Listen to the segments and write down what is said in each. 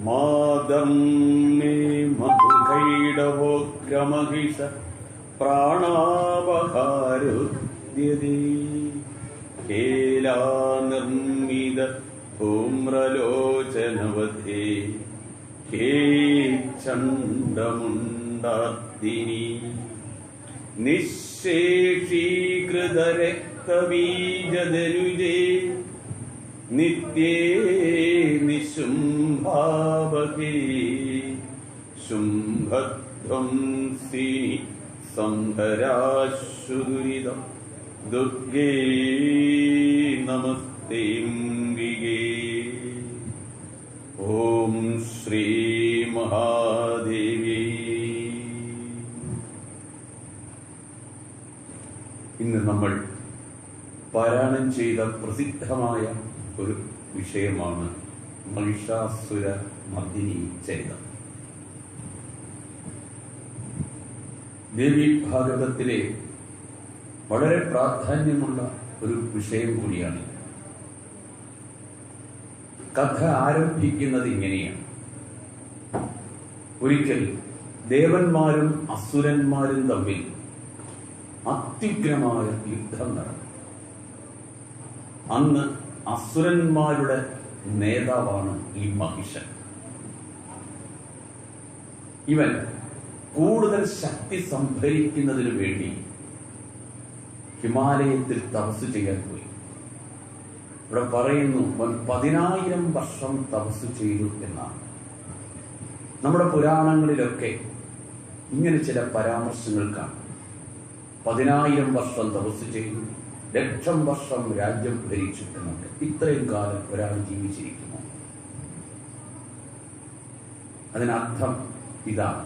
മാദം may മധുഖൈടവോഗ്രമഹിഷ പ്രാണാപഹാരോദ്യതേ കേലാനിർമ്മിത ധൂമ്രലോചനവധേ ഹേ ചണ്ഡമുണ്ടാർദിനി നിശേഷീകൃതരക്തബീജധനുജേ നിത്യേ നിശുംഭാവകേ ശുംഭധ്വംസിനി സംഹരാശുദുരിതം ദുർഗേ നമസ്തേംബികേ. ഓം ശ്രീ മഹാദേവി. ഇന്ന് നമ്മൾ പാരായണം ചെയ്ത പ്രസിദ്ധമായ ഒരു വിഷയമാണ് മഹിഷാസുര മർദിനി ചരിതം. ദേവി ഭാഗവതത്തിലെ വളരെ പ്രാധാന്യമുള്ള ഒരു വിഷയം കൂടിയാണ്. കഥ ആരംഭിക്കുന്നത് ഇങ്ങനെയാണ്. ഒരിക്കൽ ദേവന്മാരും അസുരന്മാരും തമ്മിൽ അത്യുഗ്രമായ യുദ്ധം നടന്നു. അന്ന് അസുരന്മാരുടെ നേതാവാണ് ഈ മഹിഷൻ. ഇവൻ കൂടുതൽ ശക്തി സംഭരിക്കുന്നതിനു വേണ്ടി ഹിമാലയത്തിൽ തപസ് ചെയ്യാൻ പോയി. ഇവിടെ പറയുന്നു 10,000 വർഷം തപസ് ചെയ്തു എന്നാണ്. നമ്മുടെ പുരാണങ്ങളിലൊക്കെ ഇങ്ങനെ ചില പരാമർശങ്ങൾ കാണും. 10,000 വർഷം തപസ് ചെയ്തു, 1,00,000 വർഷം രാജ്യം ഭരിച്ചു എന്നൊക്കെ. ഇത്രയും കാലം ഒരാൾ ജീവിച്ചിരിക്കുമോ? അതിനർത്ഥം ഇതാണ്.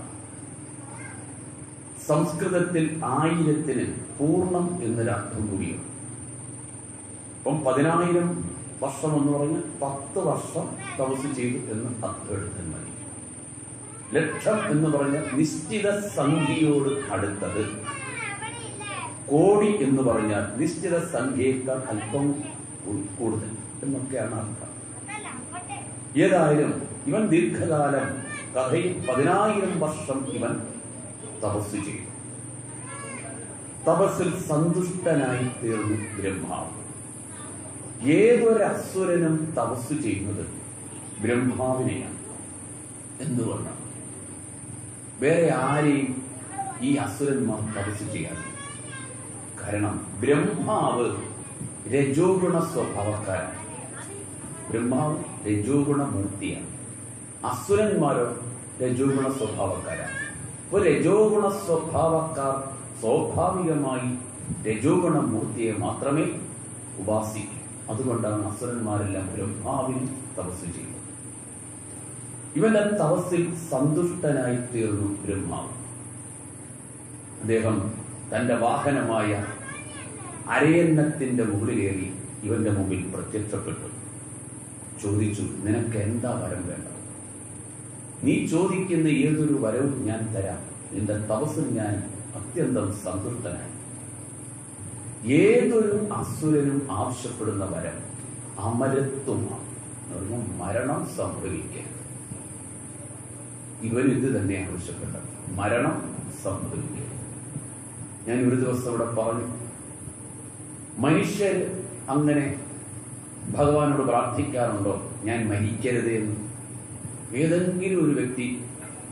സംസ്കൃതത്തിൽ 1000-ന് പൂർണ്ണം എന്നൊരർത്ഥം കൂടിയാണ്. അപ്പം 10,000 വർഷം എന്ന് പറഞ്ഞ് 10 വർഷം തപസ് ചെയ്തു എന്ന് അർത്ഥം എടുത്താൽ മതി. 1,00,000 എന്ന് പറഞ്ഞ നിശ്ചിത സംഖ്യയോട് അടുത്തത്. കോടി എന്ന് പറഞ്ഞാൽ നിശ്ചിത സംഖ്യയേക്കാൾ അല്പം കൂടുതൽ എന്നൊക്കെയാണ് അർത്ഥം. ഏതായാലും ഇവൻ ദീർഘകാലം കഥയിൽ 10,000 വർഷം ഇവൻ തപസ് ചെയ്തു. തപസ്സിൽ സന്തുഷ്ടനായി തീർന്നു ബ്രഹ്മാവ്. ഏതൊരു അസുരനും തപസ് ചെയ്യുന്നത് ബ്രഹ്മാവിനെയാണ്. എന്തുകൊണ്ടാണ്? വേറെ ആരെയും ഈ അസുരന്മാർ തപസ് ചെയ്യാറില്ല. കാരണം ബ്രഹ്മാവ് രജോഗുണ സ്വഭാവക്കാരാണ്. ബ്രഹ്മാവ് രജോഗുണ മൂർത്തിയാണ്. അസുരന്മാരോ രജോഗുണ സ്വഭാവക്കാരാണ്. അപ്പോൾ രജോഗുണ സ്വഭാവക്കാർ സ്വാഭാവികമായി രജോഗുണ മൂർത്തിയെ മാത്രമേ ഉപാസിക്കൂ. അതുകൊണ്ടാണ് അസുരന്മാരെല്ലാം ബ്രഹ്മാവിന് തപസ് ചെയ്യുന്നത്. ഇവന്റെ തപസ്സിൽ സന്തുഷ്ടനായി തീർന്നു ബ്രഹ്മാവ്. അദ്ദേഹം തന്റെ വാഹനമായ അരയന്നത്തിന്റെ മുകളിലേറി ഇവന്റെ മുമ്പിൽ പ്രത്യക്ഷപ്പെട്ടു. ചോദിച്ചു, നിനക്ക് എന്താ വരം വേണ്ടത്? നീ ചോദിക്കുന്ന ഏതൊരു വരവും ഞാൻ തരാം. നിന്റെ തപസ്സിൽ ഞാൻ അത്യന്തം സന്തുഷ്ടനായി. ഏതൊരു അസുരനും ആവശ്യപ്പെടുന്ന വരം അമരത്വമാണ്. മരണം സംഭവിക്കരുത്. ഇവൻ ഇത് തന്നെ ആവശ്യപ്പെട്ടത്, മരണം സംഭവിക്കരുത്. ഞാൻ ഒരു ദിവസം ഇവിടെ പറഞ്ഞു, മനുഷ്യർ അങ്ങനെ ഭഗവാനോട് പ്രാർത്ഥിക്കാറുണ്ടോ ഞാൻ മരിക്കരുത് എന്ന്? ഏതെങ്കിലും ഒരു വ്യക്തി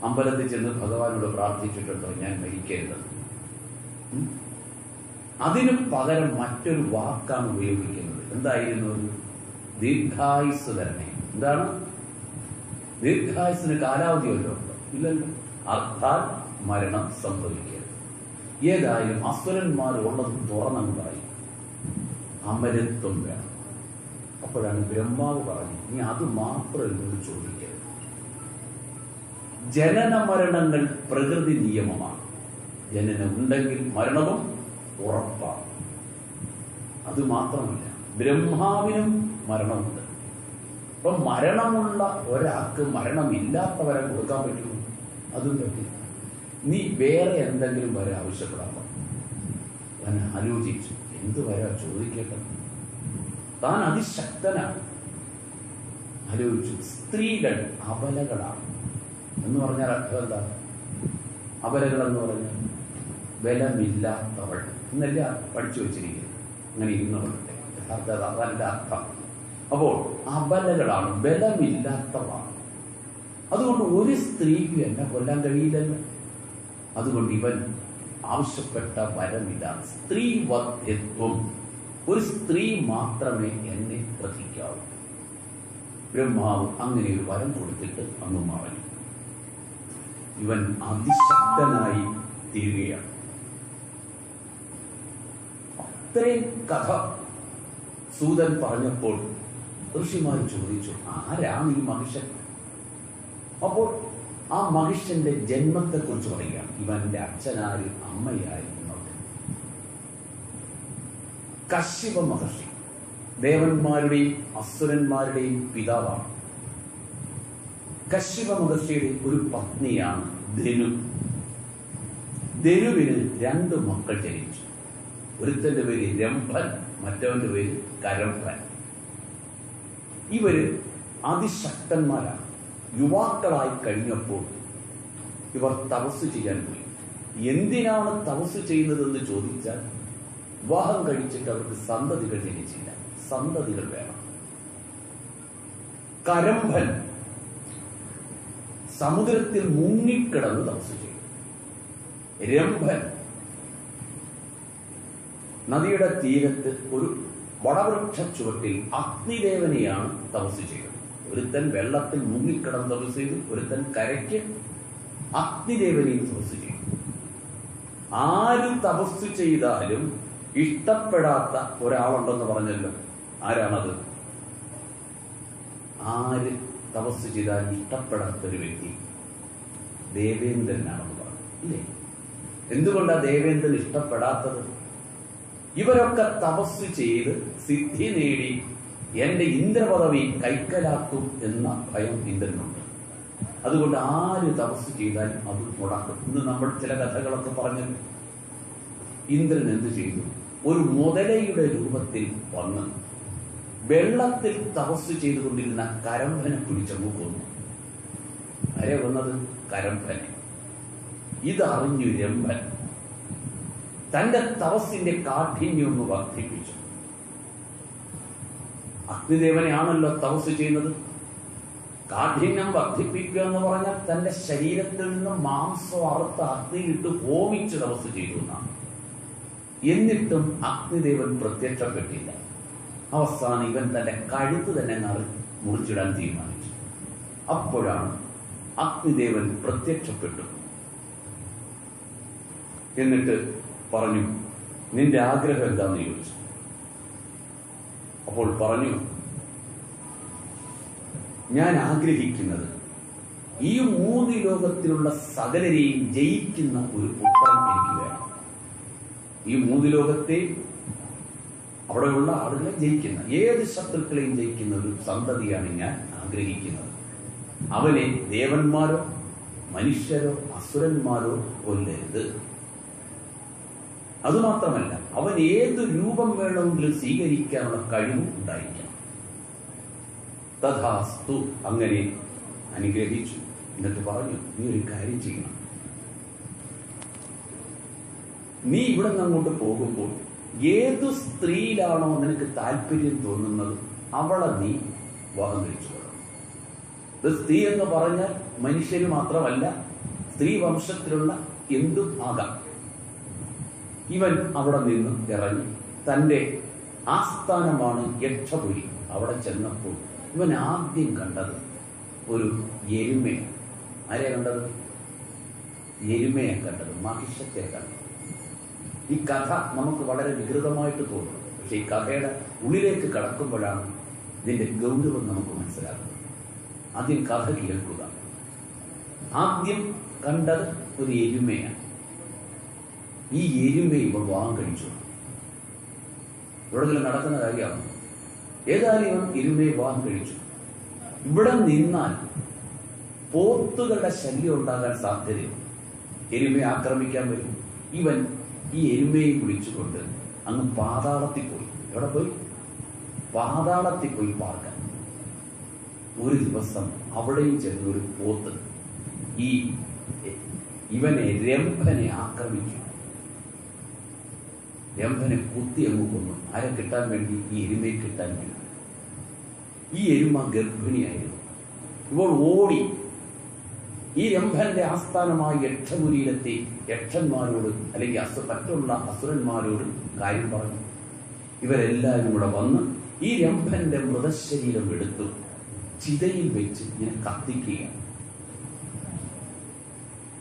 അമ്പലത്തിൽ ചെന്ന് ഭഗവാനോട് പ്രാർത്ഥിച്ചിട്ടുണ്ടോ ഞാൻ മരിക്കരുത്? അതിനു പകരം മറ്റൊരു വാക്കാണ് ഉപയോഗിക്കുന്നത്. എന്തായിരുന്നു? ദീർഘായുസ് തരണേ. എന്താണ്? ദീർഘായുസിന് കാലാവധി വല്ലതും ഉണ്ടോ? ഇല്ലല്ലോ. അർത്ഥാൽ മരണം സംഭവിക്കരുത്. ഏതായാലും അസുരന്മാർ ഉള്ളത് തുറന്നു പറയും, അമരത്വം വേണം. അപ്പോഴാണ് ബ്രഹ്മാവ് പറഞ്ഞു, നീ അത് മാത്രം എന്നോട് ചോദിക്കരുത്. ജനന മരണങ്ങൾ പ്രകൃതി നിയമമാണ്. ജനനം ഉണ്ടെങ്കിൽ മരണവും ഉറപ്പാണ്. അത് മാത്രമല്ല, ബ്രഹ്മാവിനും മരണമുണ്ട്. അപ്പൊ മരണമുള്ള ഒരാൾക്ക് മരണമില്ലാത്തവരെ കൊടുക്കാൻ പറ്റുമോ? അതും പറ്റില്ല. നീ വേറെ എന്തെങ്കിലും വരെ ആവശ്യപ്പെടാൻ പറഞ്ഞു. ഞാൻ ആലോചിച്ചു, എന്ത് വരാ ചോദിക്കട്ടെ? താൻ അതിശക്തനാണ്. ആലോചിച്ചു. സ്ത്രീകൾ അബലകളാണ് എന്ന് പറഞ്ഞാൽ അർത്ഥം എന്താ? അബലകൾ എന്ന് പറഞ്ഞാൽ ബലമില്ലാത്തവൾ എന്നല്ല പഠിച്ചു വെച്ചിരിക്കുന്നത്. അങ്ങനെ ഇരുന്നവളുടെ യഥാർത്ഥ അർത്ഥം. അപ്പോൾ അബലകളാണ്, ബലമില്ലാത്തവളാണ്. അതുകൊണ്ട് ഒരു സ്ത്രീക്ക് എന്നെ കൊല്ലാൻ കഴിയില്ലല്ലോ. അതുകൊണ്ട് ഇവൻ ആവശ്യപ്പെട്ട വരമില്ല, സ്ത്രീവധ്യത്വം. ഒരു സ്ത്രീ മാത്രമേ എന്നെ വധിക്കാവൂ. ബ്രഹ്മാവ് അങ്ങനെ ഒരു വരം കൊടുത്തിട്ട് അങ്ങ് മറഞ്ഞു. ഇവൻ അതിശക്തനായി തീരുകയാണ്. അത്രയും കഥ സൂതൻ പറഞ്ഞപ്പോൾ ഋഷിമാർ ചോദിച്ചു, ആരാണ് ഈ മഹിഷൻ? അപ്പോൾ ആ മഹിഷന്റെ ജന്മത്തെക്കുറിച്ച് പറയുകയാണ്. ഇവന്റെ അച്ഛനാര്, അമ്മയായിരുന്നു. കശ്യപ മഹർഷി ദേവന്മാരുടെയും അസുരന്മാരുടെയും പിതാവാണ്. കശ്യപ മഹർഷിയുടെ ഒരു പത്നിയാണ് ധനു. ധനുവിന് 2 മക്കൾ ജനിച്ചു. ഒരുത്തന്റെ പേര് രംഭൻ, മറ്റവന്റെ പേര് കരംഭൻ. ഇവര് അതിശക്തന്മാരാണ്. യുവാക്കളായി കഴിഞ്ഞപ്പോൾ ഇവർ തപസ് ചെയ്യാൻ പോയി. എന്തിനാണ് തപസ് ചെയ്യുന്നതെന്ന് ചോദിച്ചാൽ, വിവാഹം കഴിച്ചിട്ട് അവർക്ക് സന്തതികൾ ജനിച്ചില്ല, സന്തതികൾ വേണം. കരംഭൻ സമുദ്രത്തിൽ മുങ്ങിക്കിടന്ന് തപസ് ചെയ്തു. രംഭൻ നദിയുടെ തീരത്ത് ഒരു വടവൃക്ഷ ചുവട്ടിൽ അഗ്നിദേവനെയാണ് തപസ് ചെയ്തത്. ഒരുത്തൻ വെള്ളത്തിൽ മുങ്ങിക്കിടന്ന് തപസ് ചെയ്തു, ഒരുത്തൻ കരയ്ക്ക് അഗ്നിദേവനെയും തപസ് ചെയ്തു. ആര് തപസ് ചെയ്താലും ഇഷ്ടപ്പെടാത്ത ഒരാളുണ്ടെന്ന് പറഞ്ഞല്ലോ. ആരാണത്? ആര് തപസ് ചെയ്താലും ഇഷ്ടപ്പെടാത്തൊരു വ്യക്തി ദേവേന്ദ്രനാണെന്ന് പറഞ്ഞു, ഇല്ലേ? എന്തുകൊണ്ടാണ് ദേവേന്ദ്രൻ ഇഷ്ടപ്പെടാത്തത്? ഇവരൊക്കെ തപസ് ചെയ്ത് സിദ്ധി നേടി എന്റെ ഇന്ദ്രപദവി കൈക്കലാക്കും എന്ന ഭയം ഇന്ദ്രനുണ്ട്. അതുകൊണ്ട് ആര് തപസ് ചെയ്താലും അത് മുടക്കും. ഇന്ന് നമ്മൾ ചില കഥകളൊക്കെ പറഞ്ഞത്, ഇന്ദ്രൻ എന്ത് ചെയ്തു? ഒരു മുതലയുടെ രൂപത്തിൽ വന്ന് വെള്ളത്തിൽ തപസ് ചെയ്തുകൊണ്ടിരുന്ന കരംഭനെ പിടിച്ചങ്ങ് കൊന്നു. ആരെ കൊന്നത്? കരംഭനെ. ഇതറിഞ്ഞു രംഭൻ തന്റെ തപസ്സിന്റെ കാഠിന്യം ഒന്ന് വർദ്ധിപ്പിച്ചു. അഗ്നിദേവനെയാണല്ലോ തപസ് ചെയ്യുന്നത്. കാഠിന്യം വർദ്ധിപ്പിക്കുക എന്ന് പറഞ്ഞാൽ തന്റെ ശരീരത്തിൽ നിന്ന് മാംസം അറുത്ത് അഗ്നിയിട്ട് ഹോമിച്ച് തപസ് ചെയ്തു എന്നാണ്. എന്നിട്ടും അഗ്നിദേവൻ പ്രത്യക്ഷപ്പെട്ടില്ല. അവസാനം ഇവൻ തന്റെ കഴുത്ത് തന്നെ മുറിച്ചിടാൻ തീരുമാനിച്ചു. അപ്പോഴാണ് അഗ്നിദേവൻ പ്രത്യക്ഷപ്പെട്ടു. എന്നിട്ട് പറഞ്ഞു, നിന്റെ ആഗ്രഹം എന്താന്ന് ചോദിച്ചു. അപ്പോൾ പറഞ്ഞു, ഞാൻ ആഗ്രഹിക്കുന്നത് ഈ 3 ലോകത്തിലുള്ള സകലരെയും ജയിക്കുന്ന ഒരു പുത്രൻ എനിക്ക് വേണം. ഈ 3 ലോകത്തെ അവിടെയുള്ള ആളുകളെ ജയിക്കുന്ന, ഏത് ശത്രുക്കളെയും ജയിക്കുന്ന ഒരു സന്തതിയാണ് ഞാൻ ആഗ്രഹിക്കുന്നത്. അവനെ ദേവന്മാരോ മനുഷ്യരോ അസുരന്മാരോ കൊല്ലരുത്. അതുമാത്രമല്ല, അവൻ ഏത് രൂപം വേണമെങ്കിലും സ്വീകരിക്കാനുള്ള കഴിവും ഉണ്ടായിരിക്കണം. തഥാസ്തു, അങ്ങനെ അനുഗ്രഹിച്ചു. എന്നിട്ട് പറഞ്ഞു, നീ ഒരു കാര്യം ചെയ്യണം. നീ ഇവിടെ നിന്ന് അങ്ങോട്ട് പോകുമ്പോൾ ഏതു സ്ത്രീയിലാണോ നിനക്ക് താല്പര്യം തോന്നുന്നത് അവളെ നീ വിവാഹം കഴിച്ചു കൊള്ളണം. ഇത് സ്ത്രീ എന്ന് പറഞ്ഞാൽ മനുഷ്യന് മാത്രമല്ല, സ്ത്രീ വംശത്തിലുള്ള എന്തും ആകാം. ഇവൻ അവിടെ നിന്ന് ഇറങ്ങി തന്റെ ആസ്ഥാനമാണ് യക്ഷപുരി. അവിടെ ചെന്നപ്പോൾ ഇവൻ ആദ്യം കണ്ടത് ഒരു എരുമയാണ്. ആരെയാ കണ്ടത്? എരുമയെ കണ്ടത്, മഹിഷത്തെ കണ്ടത്. ഈ കഥ നമുക്ക് വളരെ വികൃതമായിട്ട് തോന്നും. പക്ഷെ ഈ കഥയുടെ ഉള്ളിലേക്ക് കടക്കുമ്പോഴാണ് ഇതിന്റെ ഗൗരവം നമുക്ക് മനസ്സിലാക്കുന്നത്. ആദ്യം കഥ കേൾക്കുക. ആദ്യം കണ്ടത് ഒരു എരുമയാണ്. ഈ എരുമയെ ഇവൻ വിവാഹം കഴിച്ചു. എവിടെങ്കിലും നടക്കുന്ന കാര്യമാണ്. ഏതായാലും ഇവൻ എരുമയെ വിവാഹം കഴിച്ചു. ഇവിടെ നിന്നാൽ പോത്തുകളുടെ ശല്യം ഉണ്ടാകാൻ സാധ്യതയുണ്ട്. എരുമയെ ആക്രമിക്കാൻ വരും. ഇവൻ ഈ എരുമയെ വിളിച്ചുകൊണ്ട് അങ്ങ് പാതാളത്തിൽ പോയി. എവിടെ പോയി? പാതാളത്തിൽ പോയി പാർക്കാൻ. ഒരു ദിവസം അവിടെയും ചെന്നൊരു പോത്ത് ഇവനെ രംഭനെ ആക്രമിച്ചു. രംഭനെ കുത്തി അങ്ങ് കൊന്നു. ആരെ കിട്ടാൻ വേണ്ടി? ഈ എരുമയെ കിട്ടാൻ വേണ്ടി. ഈ എരുമ ഗർഭിണിയായിരുന്നു. ഇവൾ ഓടി ഈ രംഭന്റെ ആസ്ഥാനമായ യക്ഷപുരിയിലെത്തി യക്ഷന്മാരോട് അല്ലെങ്കിൽ മറ്റുള്ള അസുരന്മാരോട് കാര്യം പറഞ്ഞു. ഇവരെല്ലാവരും കൂടെ വന്ന് ഈ രംഭന്റെ മൃതശരീരം എടുത്തു ചിതയിൽ വെച്ച് ഇങ്ങനെ കത്തിക്കുക.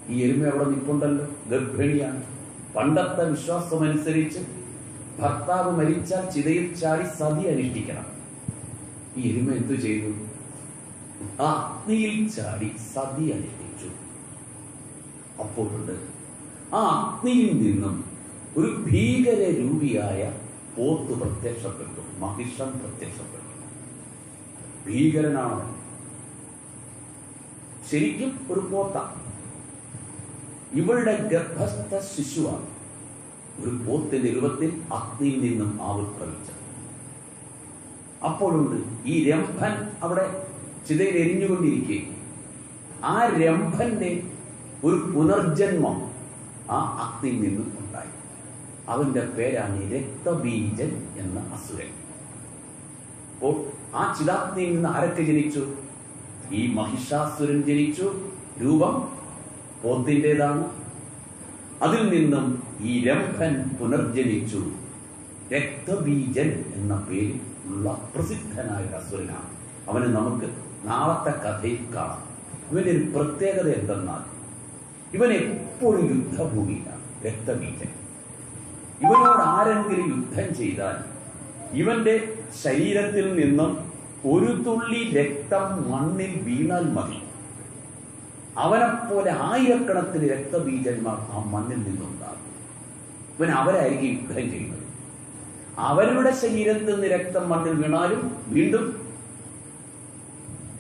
ഈ എരുമ അവിടെ നിൽപ്പുണ്ടല്ലോ, ഗർഭിണിയാണ്. പണ്ടത്തെ വിശ്വാസമനുസരിച്ച് ഭർത്താവ് മരിച്ചാൽ ചിതയിൽ ചാടി സതി അനുഷ്ഠിക്കണം. ഈ എരുമ എന്തു ചെയ്തു? ആ അഗ്നിയിൽ ചാടി സതി അനുഷ്ഠിച്ചു. അപ്പോഴുണ്ട് ആ അഗ്നിയിൽ നിന്നും ഒരു ഭീകര രൂപിയായ പോത്ത് പ്രത്യക്ഷപ്പെട്ടു. മഹിഷം പ്രത്യക്ഷപ്പെട്ടു. ഭീകരനാണ്, ശരിക്കും ഒരു പോത്ത. ഇവളുടെ ഗർഭസ്ഥ ശിശുവാണ് ഒരു പോത്തിന്റെ രൂപത്തിൽ അഗ്നിയിൽ നിന്നും ആവിർഭവിച്ചത്. അപ്പോഴുണ്ട് ഈ രംഭൻ അവിടെ ചിതയിൽ എരിഞ്ഞുകൊണ്ടിരിക്കുക. ആ രംഭന്റെ ഒരു പുനർജന്മം ആ അഗ്നിയിൽ നിന്നും ഉണ്ടായി. അവന്റെ പേരാണ് രക്തബീജൻ എന്ന അസുരൻ. അപ്പോൾ ആ ചിതാഗ്നിയിൽ നിന്ന് ആരൊക്കെ ജനിച്ചു? ഈ മഹിഷാസുരൻ ജനിച്ചു. രൂപം പോത്തിൻ്റെതാണ്. അതിൽ നിന്നും ഈ രംഭൻ പുനർജനിച്ചു. രക്തബീജൻ എന്ന പേരിൽ ഉള്ള പ്രസിദ്ധനായ ഒരു അസുരനാണ്. അവന് നമുക്ക് നാളത്തെ കഥയിൽ കാണാം. ഇവന്റെ ഒരു പ്രത്യേകത എന്തെന്നാൽ ഇവൻ എപ്പോഴും യുദ്ധഭൂമിയിലാണ്. രക്തബീജൻ. ഇവനോട് ആരെങ്കിലും യുദ്ധം ചെയ്താൽ ഇവന്റെ ശരീരത്തിൽ നിന്നും ഒരു തുള്ളി രക്തം മണ്ണിൽ വീണാൽ മതി, അവനെപ്പോലെ ആയിരക്കണക്കിന് രക്തബീജന്മാർ ആ മണ്ണിൽ നിന്നുണ്ടാകും. ഇവൻ അവരായിരിക്കും യുദ്ധം ചെയ്യുന്നത്. അവരുടെ ശരീരത്തിൽ നിന്ന് രക്തം മണ്ണിൽ വീണാലും വീണ്ടും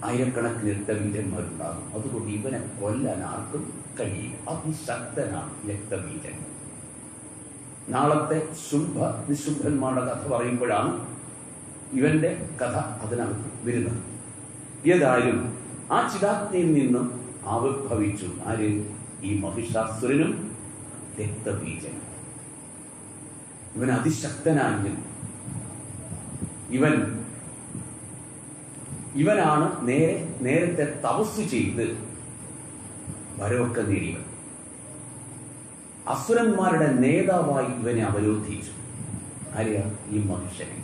ആയിരക്കണക്കിന് രക്തബീജന്മാരുണ്ടാകും. അതുകൊണ്ട് ഇവനെ കൊല്ലാൻ ആർക്കും കഴിയില്ല. അതിശക്തനാണ് രക്തബീജൻ. നാളത്തെ ശുംഭ നിശുംഭന്മാരുടെ കഥ പറയുമ്പോഴാണ് ഇവന്റെ കഥ അതിനകത്ത് വരുന്നത്. ഏതായാലും ആ ചിതാഗ്നിയിൽ നിന്നും ആവിർഭവിച്ചു ആര്? ഈ മഹിഷാസുരനും രക്തബീജനും. ഇവൻ അതിശക്തനായിരുന്നു. ഇവനാണ് നേരത്തെ തപസ് ചെയ്ത് വരവൊക്കെ നേടിയവൻ. അസുരന്മാരുടെ നേതാവായി ഇവനെ അവരോധിച്ചു. ആരെയാ? ഈ മനുഷ്യനെ.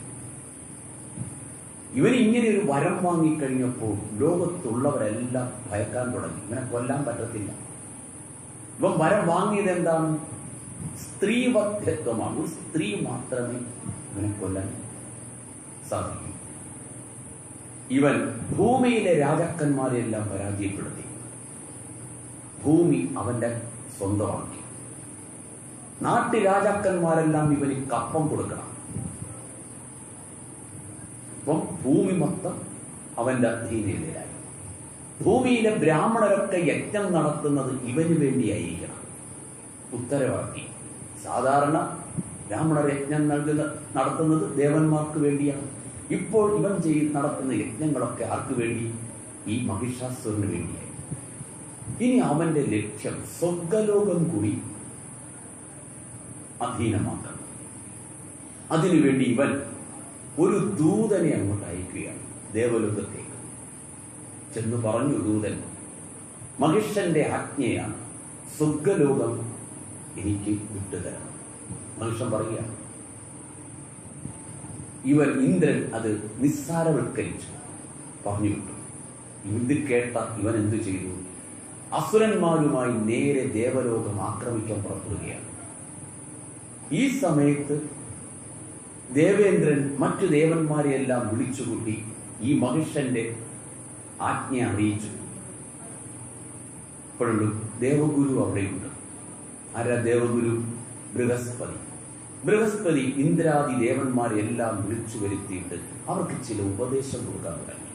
ഇവൻ ഇങ്ങനെ ഒരു വരം വാങ്ങിക്കഴിഞ്ഞപ്പോൾ ലോകത്തുള്ളവരെല്ലാം ഭയക്കാൻ തുടങ്ങി. ഇവനെ കൊല്ലാൻ പറ്റത്തില്ല. ഇവൻ വരം വാങ്ങിയത് എന്താണ്? സ്ത്രീവധ്യത്വമാണ്. ഒരു സ്ത്രീ മാത്രമേ ഇവനെ കൊല്ലാൻ സാധിക്കൂ. ഇവൻ ഭൂമിയിലെ രാജാക്കന്മാരെയെല്ലാം പരാജയപ്പെടുത്തി ഭൂമി അവന്റെ സ്വന്തമാക്കി. നാട്ടു രാജാക്കന്മാരെല്ലാം ഇവന് കപ്പം കൊടുക്കണം. അപ്പം ഭൂമി മൊത്തം അവന്റെ അധീനതയിലായി. ഭൂമിയിലെ ബ്രാഹ്മണരൊക്കെ യജ്ഞം നടത്തുന്നത് ഇവന് വേണ്ടിയായിരിക്കണം. ഉത്തരവാക്കി. സാധാരണ ബ്രാഹ്മണർ യജ്ഞം നടത്തുന്നത് ദേവന്മാർക്ക് വേണ്ടിയാണ്. ഇപ്പോൾ ഇവൻ നടത്തുന്ന യജ്ഞങ്ങളൊക്കെ ആർക്ക് വേണ്ടി? ഈ മഹിഷാസുരന് വേണ്ടിയായി. ഇനി അവന്റെ ലക്ഷ്യം സ്വർഗലോകം കൂടി അധീനമാക്കണം. അതിനുവേണ്ടി ഇവൻ ഒരു ദൂതനെ അങ്ങോട്ട് അയക്കുകയാണ് ദേവലോകത്തേക്ക്. ചെന്ന് പറഞ്ഞു ദൂതൻ, മഹിഷന്റെ ആജ്ഞയാണ്, സ്വർഗലോകം എനിക്ക് വിട്ടുതരണം. മനുഷ്യൻ പറയുകയാണ്. ഇന്ദ്രൻ അത് നിസ്സാരവൽക്കരിച്ചു, പറഞ്ഞു വിട്ടു. ഇത് കേട്ട ഇവൻ എന്തു ചെയ്തു? അസുരന്മാരുമായി നേരെ ദേവലോകം ആക്രമിക്കാൻ പുറപ്പെടുകയാണ്. ഈ സമയത്ത് ദേവേന്ദ്രൻ മറ്റു ദേവന്മാരെയെല്ലാം വിളിച്ചുകൂട്ടി ഈ മഹിഷന്റെ ആജ്ഞ അറിയിച്ചു. ഇപ്പോഴുണ്ട് ദേവഗുരു അവിടെയുണ്ട്. ആരാ ദേവഗുരു? ബൃഹസ്പതി. ബൃഹസ്പതി ഇന്ദ്രാദി ദേവന്മാരെല്ലാം വിളിച്ചു വരുത്തിയിട്ട് അവർക്ക് ചില ഉപദേശം കൊടുക്കാൻ തുടങ്ങി.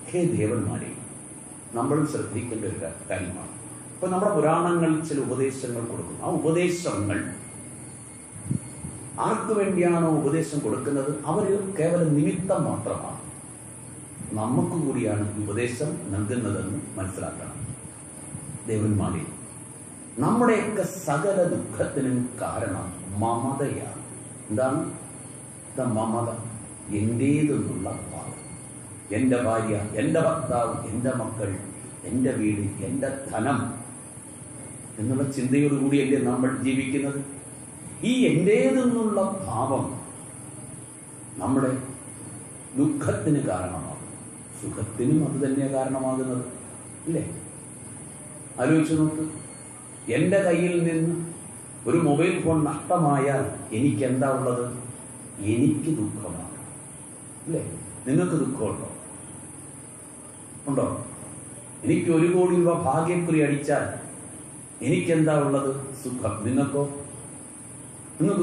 ഹേ ദേവന്മാരെ, നമ്മളും ശ്രദ്ധിക്കേണ്ട ഒരു കാര്യമാണ്. ഇപ്പൊ നമ്മുടെ പുരാണങ്ങളിൽ ചില ഉപദേശങ്ങൾ കൊടുക്കുന്നു. ആ ഉപദേശങ്ങൾ ആർക്കു വേണ്ടിയാണോ ഉപദേശം കൊടുക്കുന്നത് അവർ കേവലം നിമിത്തം മാത്രമാണ്. നമുക്ക് കൂടിയാണ് ഉപദേശം നൽകുന്നതെന്ന് മനസ്സിലാക്കണം. ദേവന്മാരെ, നമ്മുടെയൊക്കെ സകല ദുഃഖത്തിനും കാരണം മമതയാണ്. എന്താണ് മമത? എന്റേതെന്നുള്ള ഭാവം. എൻ്റെ ഭാര്യ, എൻ്റെ ഭർത്താവ്, എൻ്റെ മക്കൾ, എൻ്റെ വീട്, എൻ്റെ ധനം എന്നുള്ള ചിന്തയോടുകൂടിയല്ലേ നമ്മൾ ജീവിക്കുന്നത്. ഈ എന്റേതെന്നുള്ള ഭാവം നമ്മുടെ ദുഃഖത്തിന് കാരണമാകും. സുഖത്തിനും അത് തന്നെയാണ് കാരണമാകുന്നത്, ഇല്ലേ? ആലോചിച്ച് നോക്ക്. എൻ്റെ കയ്യിൽ നിന്ന് ഒരു മൊബൈൽ ഫോൺ നഷ്ടമായാൽ എനിക്ക് എന്താ ഉള്ളത്? എനിക്ക് ദുഃഖമാണ്, അല്ലേ? നിങ്ങൾക്ക് ദുഃഖമുണ്ടോ? ഉണ്ടോ? എനിക്ക് 1 കോടി രൂപ ഭാഗ്യക്കുറി അടിച്ചാൽ എനിക്കെന്താ ഉള്ളത്? സുഖം. നിങ്ങൾക്ക്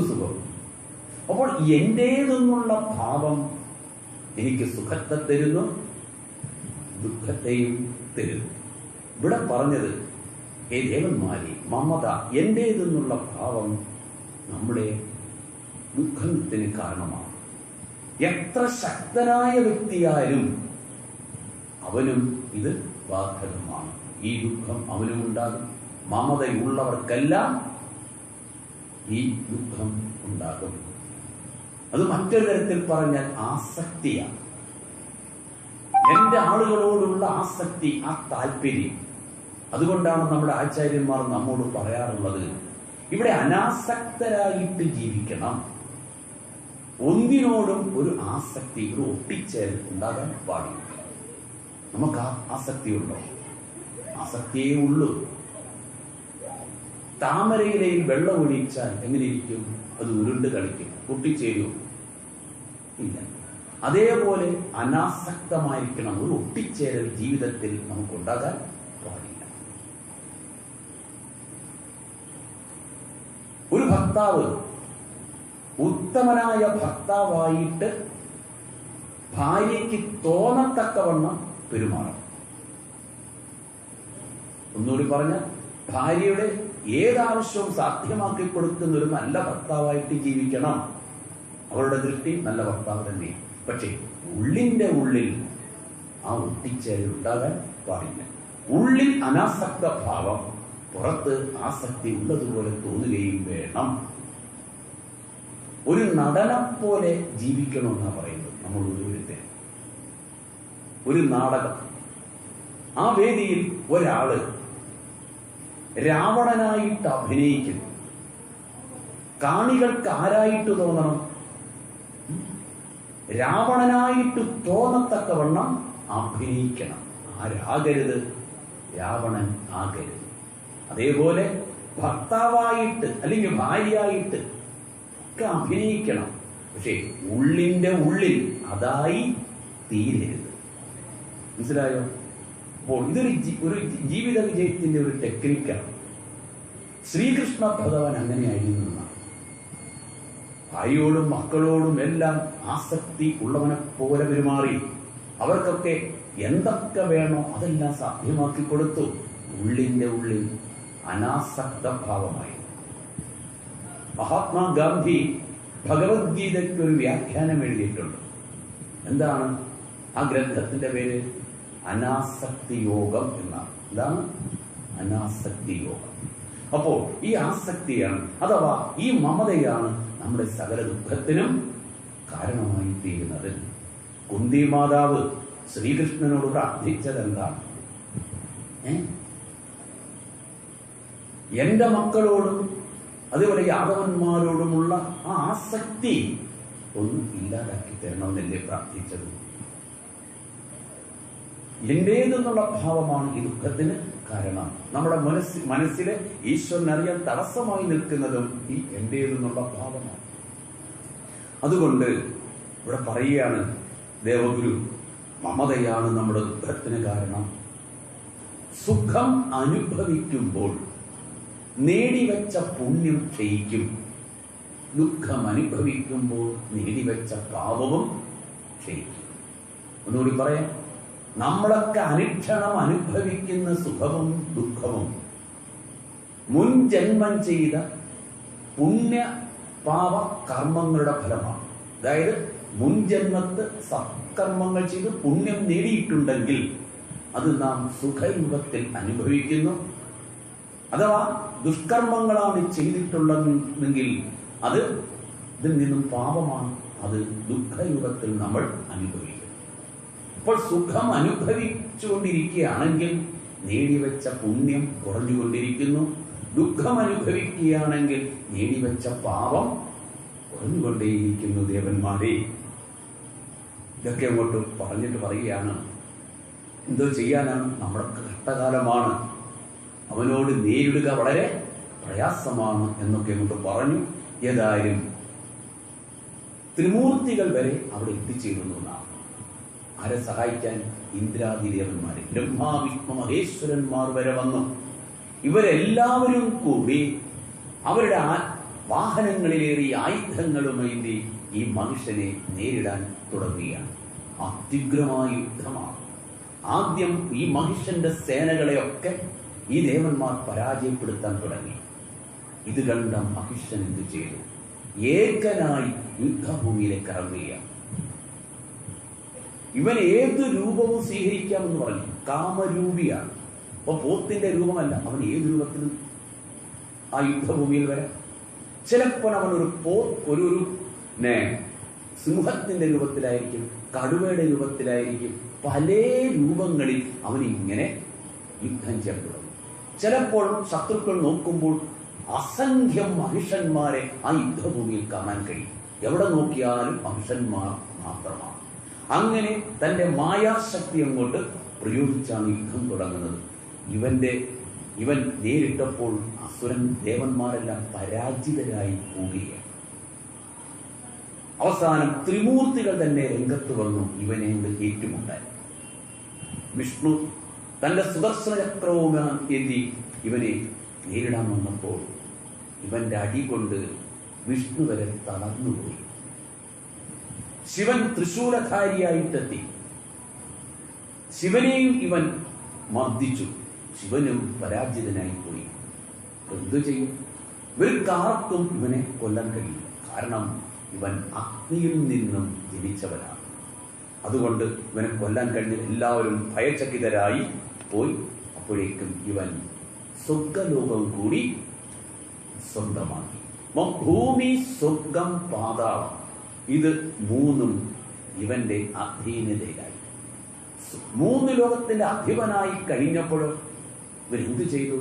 സുഖം. അപ്പോൾ എന്റേതെന്നുള്ള ഭാവം എനിക്ക് സുഖത്തെ തരുന്നു, ദുഃഖത്തെയും തരുന്നു. ഇവിടെ പറഞ്ഞത്, ഹേ ദേവന്മാരെ, മമത, എന്റേതെന്നുള്ള ഭാവം നമ്മുടെ ദുഃഖത്തിന് കാരണമാണ്. എത്ര ശക്തനായ വ്യക്തിയായാലും അവനും ഇത് ബാധകമാണ്. ഈ ദുഃഖം അവനും ഉണ്ടാകും. മമതയുള്ളവർക്കെല്ലാം ഈ ദുഃഖം ഉണ്ടാകും. അത് മറ്റൊരു തരത്തിൽ പറഞ്ഞാൽ ആസക്തിയാണ്. എന്റെ ആളുകളോടുള്ള ആസക്തി, ആ താല്പര്യം. അതുകൊണ്ടാണ് നമ്മുടെ ആചാര്യന്മാർ നമ്മോട് പറയാറുള്ളത്, ഇവിടെ അനാസക്തരായിട്ട് ജീവിക്കണം. ഒന്നിനോടും ഒരു ആസക്തി, ഒരു ഒട്ടിച്ചേരൽ ഉണ്ടാകാൻ പാടില്ല. നമുക്ക് ആ ആസക്തിയുണ്ടോ? ആസക്തിയേ ഉള്ളൂ. താമരയിലയിൽ വെള്ളം ഒഴിച്ചാൽ എങ്ങനെയിരിക്കും? അത് ഉരുണ്ട് കളിക്കും. ഒട്ടിച്ചേരും? ഇല്ല. അതേപോലെ അനാസക്തമായിരിക്കണം. ഒരു ഒട്ടിച്ചേരൽ ജീവിതത്തിൽ നമുക്കുണ്ടാകാൻ പാടില്ല. ഒരു ഭർത്താവ് ഉത്തമനായ ഭർത്താവായിട്ട് ഭാര്യയ്ക്ക് തോന്നത്തക്കവണ്ണം പെരുമാറണം. ഒന്നുകൂടി പറഞ്ഞാൽ, ഭാര്യയുടെ ഏതാവശ്യവും സാധ്യമാക്കി കൊടുക്കുന്ന ഒരു നല്ല ഭർത്താവായിട്ട് ജീവിക്കണം. അവരുടെ ദൃഷ്ടി നല്ല ഭർത്താവ് തന്നെ. പക്ഷേ ഉള്ളിന്റെ ഉള്ളിൽ ആ ഒട്ടിച്ചേരൽ ഉണ്ടാകാൻ പാടില്ല. ഉള്ളിൽ അനാസക്ത ഭാവം, പുറത്ത് ആസക്തി ഉള്ളതുപോലെ തോന്നുകയും വേണം. ഒരു നടനെ പോലെ ജീവിക്കണമെന്നാണ് പറയുന്നത്. നമ്മൾ ഓരോരുത്തരും ഒരു നാടകം, ആ വേദിയിൽ ഒരാള് രാവണനായിട്ട് അഭിനയിക്കുന്നു. കാണികൾക്ക് ആരായിട്ട് തോന്നണം? രാവണനായിട്ട് തോന്നത്തക്കവണ്ണം അഭിനയിക്കണം. ആരാകരുത്? രാവണൻ ആകരുത്. അതേപോലെ ഭർത്താവായിട്ട് അല്ലെങ്കിൽ ഭാര്യയായിട്ട് ഒക്കെ അഭിനയിക്കണം. പക്ഷേ ഉള്ളിന്റെ ഉള്ളിൽ അതായി തീരരുത്. മനസ്സിലായോ? അപ്പോൾ ഇതൊരു ജീവിത വിജയത്തിന്റെ ഒരു ടെക്നിക്കാണ്. ശ്രീകൃഷ്ണ ഭഗവാൻ അങ്ങനെയായിരുന്നു. ഭാര്യയോടും മക്കളോടും എല്ലാം ആസക്തി ഉള്ളവനെ പോലെ പെരുമാറി. അവർക്കൊക്കെ എന്തൊക്കെ വേണോ അതെല്ലാം സാധ്യമാക്കി കൊടുത്തു. ഉള്ളിന്റെ ഉള്ളിൽ അനാസക്ത ഭാവമായി. മഹാത്മാഗാന്ധി ഭഗവത്ഗീതയ്ക്ക് ഒരു വ്യാഖ്യാനം എഴുതിയിട്ടുണ്ട്. എന്താണ് ആ ഗ്രന്ഥത്തിന്റെ പേര്? അനാസക്തി യോഗം എന്നാണ്. എന്താണ് അനാസക്തി യോഗം? അപ്പോൾ ഈ ആസക്തിയാണ്, അഥവാ ഈ മമതയാണ് നമ്മുടെ സകല ദുഃഖത്തിനും കാരണമായി തീരുന്നത്. കുന്തി മാതാവ് ശ്രീകൃഷ്ണനോട് പ്രാർത്ഥിച്ചത് എന്താണ്? എന്റെ മക്കളോടും അതുപോലെ യാദവന്മാരോടുമുള്ള ആ ആസക്തി ഒന്നും ഇല്ലാതാക്കി തരണമെന്നല്ലേ പ്രാർത്ഥിച്ചത്. എന്റേതെന്നുള്ള ഭാവമാണ് ഈ ദുഃഖത്തിന് കാരണം. നമ്മുടെ മനസ്സിലെ ഈശ്വരനറിയാൻ തടസ്സമായി നിൽക്കുന്നതും ഈ എന്റേതെന്നുള്ള ഭാവമാണ്. അതുകൊണ്ട് ഇവിടെ പറയുകയാണ് ദേവഗുരു, മമതയാണ് നമ്മുടെ ദുഃഖത്തിന് കാരണം. സുഖം അനുഭവിക്കുമ്പോൾ നേടിവെച്ച പുണ്യം ക്ഷയിക്കും. ദുഃഖം അനുഭവിക്കുമ്പോൾ നേടിവെച്ച പാപവും ക്ഷയിക്കും. ഒന്നുകൂടി പറയാം, നമ്മളൊക്കെ അനുക്ഷണം അനുഭവിക്കുന്ന സുഖവും ദുഃഖവും മുൻ ജന്മം ചെയ്ത പുണ്യ പാപ കർമ്മങ്ങളുടെ ഫലമാണ്. അതായത് മുൻ ജന്മത്ത് സത്കർമ്മങ്ങൾ ചെയ്ത് പുണ്യം നേടിയിട്ടുണ്ടെങ്കിൽ അത് നാം സുഖയുഗത്തിൽ അനുഭവിക്കുന്നു. അഥവാ ദുഷ്കർമ്മങ്ങളാണ് ചെയ്തിട്ടുള്ളതെങ്കിൽ അത് ഇതിൽ നിന്നും പാപമാണ്, അത് ദുഃഖയുഗത്തിൽ നമ്മൾ അനുഭവിക്കും. അപ്പോൾ സുഖം അനുഭവിച്ചുകൊണ്ടിരിക്കുകയാണെങ്കിൽ നേടിവെച്ച പുണ്യം കുറഞ്ഞുകൊണ്ടിരിക്കുന്നു. ദുഃഖം അനുഭവിക്കുകയാണെങ്കിൽ നേടിവെച്ച പാപം കുറഞ്ഞുകൊണ്ടേയിരിക്കുന്നു. ദേവന്മാരെ, ഇതൊക്കെ അങ്ങോട്ട് പറഞ്ഞിട്ട് പറയുകയാണ്, എന്തോ ചെയ്യാനാണ്, നമ്മുടെ കഷ്ടകാലമാണ്, അവനോട് നേരിടുക വളരെ പ്രയാസമാണ് എന്നൊക്കെ അങ്ങോട്ട് പറഞ്ഞു. ഏതായാലും ത്രിമൂർത്തികൾ വരെ അവിടെ എത്തിച്ചേരുന്നു എന്നാണ്. ആരെ സഹായിക്കാൻ? ഇന്ദ്രാദിദേവന്മാരെ, ബ്രഹ്മാ വിഷ്ണു മഹേശ്വരന്മാർ വരെ വന്നു. ഇവരെല്ലാവരും കൂടി അവരുടെ വാഹനങ്ങളിലേറി ആയുധങ്ങളുമായി ഈ മനുഷ്യനെ നേരിടാൻ തുടങ്ങുകയാണ്. അത്യുഗ്രമായ യുദ്ധമാണ്. ആദ്യം ഈ മനുഷ്യന്റെ സേനകളെയൊക്കെ ഈ ദേവന്മാർ പരാജയപ്പെടുത്താൻ തുടങ്ങി. ഇത് കണ്ട മനുഷ്യൻ എന്ത് ചെയ്തു? ഏകനായി യുദ്ധഭൂമിയിലേക്ക് ഇറങ്ങുകയാണ്. ഇവൻ ഏത് രൂപവും സ്വീകരിക്കാമെന്ന് പറഞ്ഞു. കാമരൂപിയാണ്. അപ്പൊ പോത്തിന്റെ രൂപമല്ല, അവൻ ഏത് രൂപത്തിലും ആ യുദ്ധഭൂമിയിൽ വരാം. ചിലപ്പോൾ അവൻ ഒരു സിംഹത്തിന്റെ രൂപത്തിലായിരിക്കും, കടുവയുടെ രൂപത്തിലായിരിക്കും, പല രൂപങ്ങളിൽ അവൻ ഇങ്ങനെ യുദ്ധം ചെയ്യാൻ തുടങ്ങും. ചിലപ്പോൾ ശത്രുക്കൾ നോക്കുമ്പോൾ അസംഖ്യം മനുഷ്യന്മാരെ ആ യുദ്ധഭൂമിയിൽ കാണാൻ കഴിയും. എവിടെ നോക്കിയാലും മനുഷ്യന്മാർ മാത്രമാണ്. അങ്ങനെ തന്റെ മായാശക്തി അങ്ങോട്ട് പ്രയോഗിച്ചാണ് യുദ്ധം തുടങ്ങുന്നത്. ഇവൻ നേരിട്ടപ്പോൾ അസുരൻ ദേവന്മാരെല്ലാം പരാജിതരായി പോവുകയാണ്. അവസാനം ത്രിമൂർത്തികൾ തന്നെ രംഗത്ത് വന്നു ഇവനെ ഏറ്റുമുട്ടാൻ. വിഷ്ണു തന്റെ സുദർശന ചക്രവും എന്തി ഇവനെ നേരിടാൻ വന്നപ്പോൾ ഇവന്റെ അടി കൊണ്ട് വിഷ്ണു വരെ തളർന്നുപോയി. ശിവൻ തൃശൂലധാരിയായിട്ടെത്തി. ശിവനെയും ഇവൻ മർദ്ദിച്ചു. ശിവനും പരാജിതനായി പോയി. എന്തു ചെയ്യും? ഇവർക്കാർക്കും ഇവനെ കൊല്ലാൻ കഴിയില്ല. കാരണം ഇവൻ അഗ്നിയിൽ നിന്നും ജനിച്ചവനാണ്. അതുകൊണ്ട് ഇവനെ കൊല്ലാൻ കഴിഞ്ഞ എല്ലാവരും ഭയചകിതരായി പോയി. അപ്പോഴേക്കും ഇവൻ സ്വർഗലോകം കൂടി സ്വന്തമാക്കി. ഭൂമി, സ്വർഗം, പാതാളം, ഇത് മൂന്നും ഇവന്റെ അധീനതയിലായി. മൂന്ന് ലോകത്തിന്റെ അധിപനായി കഴിഞ്ഞപ്പോഴും ഇവരെന്ത് ചെയ്തു?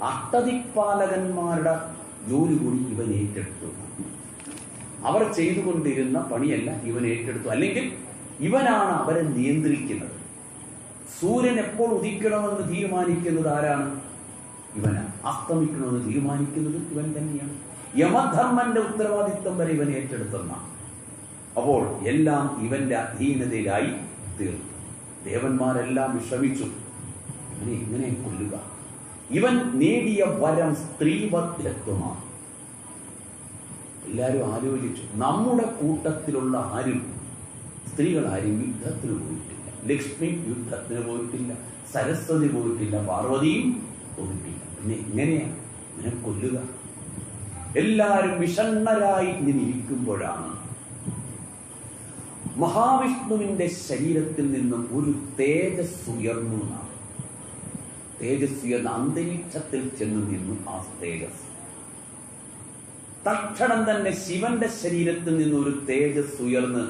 അഷ്ടദിക്പാലകന്മാരുടെ ജോലി കൂടി ഇവൻ ഏറ്റെടുത്തു. അവർ ചെയ്തുകൊണ്ടിരുന്ന പണിയല്ല ഇവൻ ഏറ്റെടുത്തു. അല്ലെങ്കിൽ ഇവനാണ് അവരെ നിയന്ത്രിക്കുന്നത്. സൂര്യൻ എപ്പോൾ ഉദിക്കണമെന്ന് തീരുമാനിക്കുന്നത് ആരാണ്? ഇവനാണ്. അസ്തമിക്കണമെന്ന് തീരുമാനിക്കുന്നത് ഇവൻ തന്നെയാണ്. യമധർമ്മന്റെ ഉത്തരവാദിത്വം വരെ ഇവൻ ഏറ്റെടുത്തെന്നാണ്. അപ്പോൾ എല്ലാം ഇവന്റെ അധീനതയിലായി തീർന്നു. ദേവന്മാരെല്ലാം വിഷമിച്ചു. ഇവനെ എങ്ങനെ കൊല്ലുക? ഇവൻ നേടിയ വരം സ്ത്രീവദ്രത്വമാണ്. എല്ലാവരും ആലോചിച്ചു. നമ്മുടെ കൂട്ടത്തിലുള്ള ആരും, സ്ത്രീകൾ ആരും യുദ്ധത്തിന് പോയിട്ടില്ല. ലക്ഷ്മി യുദ്ധത്തിന് പോയിട്ടില്ല, സരസ്വതി പോയിട്ടില്ല, പാർവതിയും പോയിട്ടില്ല. പിന്നെ എങ്ങനെയാണ് ഇവനെ കൊല്ലുക? എല്ലാവരും വിഷണ്ണരായി ഇങ്ങനെ ഇരിക്കുമ്പോഴാണ് മഹാവിഷ്ണുവിന്റെ ശരീരത്തിൽ നിന്നും ഒരു തേജസ് ഉയർന്നു. തേജസ് ഉയർന്ന അന്തരീക്ഷത്തിൽ ചെന്ന് നിന്നു. ആ തേജസ് തക്ഷണം തന്നെ ശിവന്റെ ശരീരത്തിൽ നിന്ന് ഒരു തേജസ് ഉയർന്ന്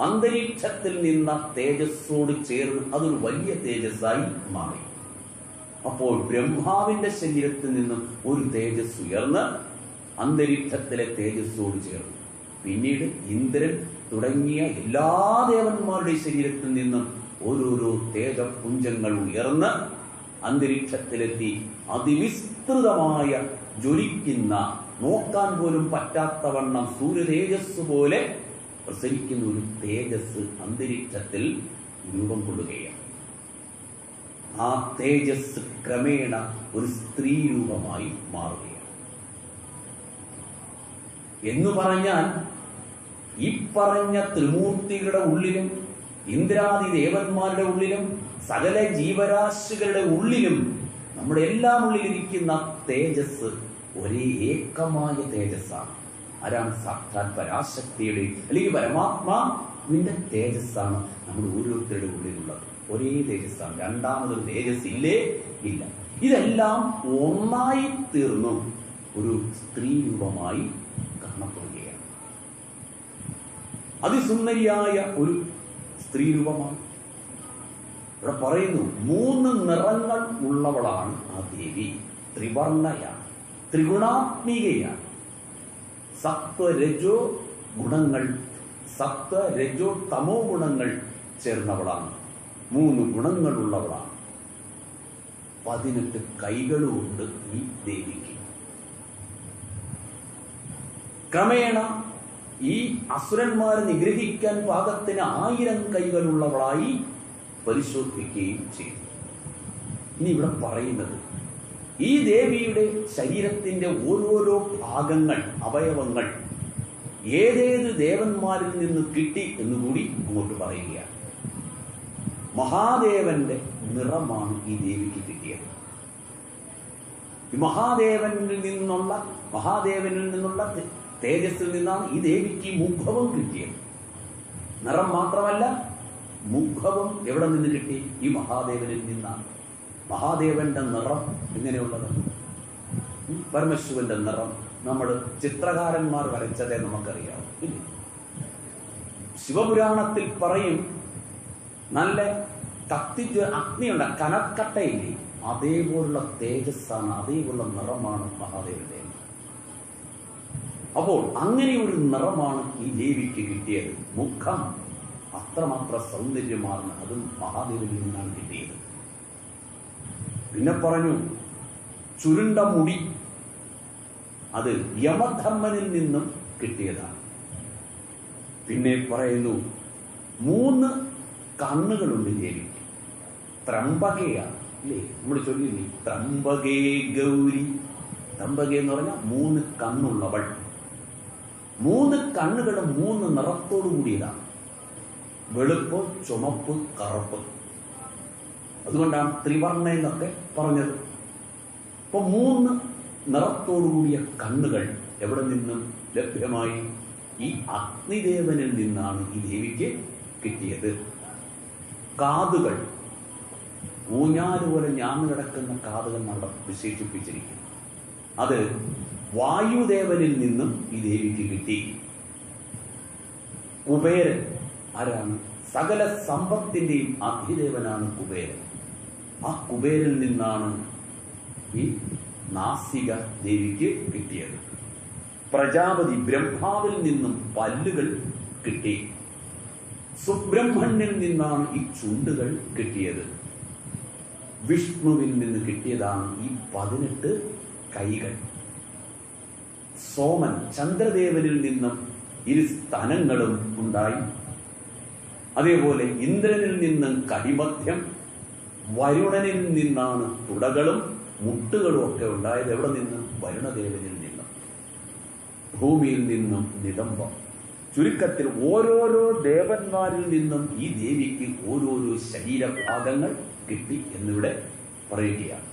അന്തരീക്ഷത്തിൽ നിന്ന തേജസ്സോട് ചേർന്ന് അതൊരു വലിയ തേജസ്സായി മാറി. അപ്പോൾ ബ്രഹ്മാവിന്റെ ശരീരത്തിൽ നിന്നും ഒരു തേജസ് ഉയർന്ന് അന്തരീക്ഷത്തിലെ തേജസ്സോട് ചേർന്നു. പിന്നീട് ഇന്ദ്രൻ തുടങ്ങിയ എല്ലാ ദേവന്മാരുടെ ശരീരത്തിൽ നിന്നും ഓരോരോ തേജപുഞ്ചങ്ങൾ ഉയർന്ന് അന്തരീക്ഷത്തിലെത്തി അതിവിസ്തൃതമായ ജ്വലിക്കുന്ന, നോക്കാൻ പോലും പറ്റാത്തവണ്ണം സൂര്യതേജസ് പോലെ പ്രസരിക്കുന്ന ഒരു തേജസ് അന്തരീക്ഷത്തിൽ രൂപം കൊള്ളുകയാണ്. ആ തേജസ് ക്രമേണ ഒരു സ്ത്രീ രൂപമായി മാറുകയാണ്. എന്ന് പറഞ്ഞാൽ ഈ പറഞ്ഞ ത്രിമൂർത്തികളുടെ ഉള്ളിലും ഇന്ദ്രാദി ദേവന്മാരുടെ ഉള്ളിലും സകല ജീവരാശികളുടെ ഉള്ളിലും നമ്മുടെ എല്ലാം ഉള്ളിലിരിക്കുന്ന തേജസ് ഒരേ ഏകമായ തേജസ്സാണ്. ആരാണ്? സാക്ഷാൽ പരാശക്തിയുടെ അല്ലെങ്കിൽ പരമാത്മാ ആത്മാവിന്റെ തേജസ്സാണ് നമ്മുടെ ഓരോരുത്തരുടെ ഉള്ളിലുള്ളത്. ഒരേ തേജസ്സാണ്, രണ്ടാമതൊരു തേജസ് ഇല്ലേ ഇല്ല. ഇതെല്ലാം ഒന്നായി തീർന്നു ഒരു സ്ത്രീ രൂപമായി കാണപ്പെടുകയാണ്. അതിസുന്ദരിയായ ഒരു സ്ത്രീ രൂപമാണ്. ഇവിടെ പറയുന്നു 3 നിറങ്ങൾ ഉള്ളവളാണ് ആ ദേവി. ത്രിവർണ്ണയാണ്, ത്രിഗുണാത്മികയാണ്. സത്വരജോ ഗുണങ്ങൾ, സത്വരജോ തമോ ഗുണങ്ങൾ ചേർന്നവളാണ്. 3 ഗുണങ്ങളുള്ളവളാണ്. 18 കൈകളുമുണ്ട് ഈ ദേവിക്ക്. ക്രമേണ ഈ അസുരന്മാരെ നിഗ്രഹിക്കാൻ പാകത്തിന് 1000 കൈകളുള്ളവളായി പരിശോധിക്കുകയും ചെയ്തു. ഇനി ഇവിടെ പറയുന്നത് ഈ ദേവിയുടെ ശരീരത്തിന്റെ ഓരോരോ ഭാഗങ്ങൾ, അവയവങ്ങൾ ഏതേത് ദേവന്മാരിൽ നിന്ന് കിട്ടി എന്നുകൂടി അങ്ങോട്ട് പറയുകയാണ്. മഹാദേവന്റെ നിറമാണ് ഈ ദേവിക്ക് കിട്ടിയത്. ഈ മഹാദേവനിൽ നിന്നുള്ള തേജസ്സിൽ നിന്നാണ് ഈ ദേവിക്ക് മുഖവും കിട്ടിയത്. നിറം മാത്രമല്ല, മുഖവും എവിടെ നിന്ന് കിട്ടി? ഈ മഹാദേവനിൽ നിന്നാണ്. മഹാദേവന്റെ നിറം എങ്ങനെയുള്ളത്? പരമശിവന്റെ നിറം നമ്മൾ ചിത്രകാരന്മാർ വരച്ചതേ നമുക്കറിയാം. ശിവപുരാണത്തിൽ പറയും, നല്ല കത്തിച്ച് അഗ്നിയുണ്ട്, കനക്കട്ടയില്ലേ, അതേപോലുള്ള തേജസ്സാണ്, അതേപോലുള്ള നിറമാണ് മഹാദേവന്റെ. അപ്പോൾ അങ്ങനെ ഒരു നിറമാണ് ഈ ദേവിക്ക് കിട്ടിയത്. മുഖം അത്രമാത്രം സൗന്ദര്യമാണ്, അതും മഹാദേവനിൽ നിന്നാണ് കിട്ടിയത്. പിന്നെ പറഞ്ഞു ചുരുണ്ട മുടി, അത് യമധർമ്മനിൽ നിന്നും കിട്ടിയതാണ്. പിന്നെ പറയുന്നു 3 കണ്ണുകളുണ്ട് ദേവിക്ക്. ത്രംബകയാണ് അല്ലേ, നമ്മൾ ചൊല്ലില്ലേ, ത്രംബകേ ഗൗരി. ത്രംബക എന്ന് പറഞ്ഞാൽ 3 കണ്ണുള്ളവൾ. 3 കണ്ണുകളും 3 നിറത്തോടു കൂടിയതാണ്. വെളുപ്പ്, ചുമപ്പ്, കറുപ്പ്. അതുകൊണ്ടാണ് ത്രിവർണ്ണ എന്നൊക്കെ പറഞ്ഞത്. അപ്പൊ 3 നിറത്തോടുകൂടിയ കണ്ണുകൾ എവിടെ നിന്നും ലഭ്യമായി? ഈ അഗ്നിദേവനിൽ നിന്നാണ് ഈ ദേവിക്ക് കിട്ടിയത്. കാതുകൾ, ഊഞ്ഞാലുപോലെ ഞാന്ന് കിടക്കുന്ന കാതുകൾ നമ്മൾ വിശേഷിപ്പിച്ചിരിക്കുന്നു. അത് വായുദേവനിൽ നിന്നും ഈ ദേവിക്ക് കിട്ടി. കുബേരൻ ആരാണ്? സകല സമ്പത്തിന്റെയും അധിദേവനാണ് കുബേരൻ. ആ കുബേരനിൽ നിന്നാണ് ഈ നാസിക ദേവിക്ക് കിട്ടിയത്. പ്രജാപതി ബ്രഹ്മാവിൽ നിന്നും പല്ലുകൾ കിട്ടി. സുബ്രഹ്മണ്യനിൽ നിന്നാണ് ഈ ചുണ്ടുകൾ കിട്ടിയത്. വിഷ്ണുവിൽ നിന്ന് കിട്ടിയതാണ് ഈ 18 കൈകൾ. സോമൻ, ചന്ദ്രദേവനിൽ നിന്നും 2 സ്തനങ്ങളും ഉണ്ടായി. അതേപോലെ ഇന്ദ്രനിൽ നിന്നും കടിമധ്യം, വരുണനിൽ നിന്നാണ് തുടകളും മുട്ടുകളും ഒക്കെ ഉണ്ടായത്. എവിടെ നിന്ന്? വരുണദേവനിൽ നിന്നും. ഭൂമിയിൽ നിന്നും നിതംബം. ചുരുക്കത്തിൽ ഓരോരോ ദേവന്മാരിൽ നിന്നും ഈ ദേവിക്ക് ഓരോരോ ശരീരഭാഗങ്ങൾ കിട്ടി എന്നിവിടെ പറയുകയാണ്.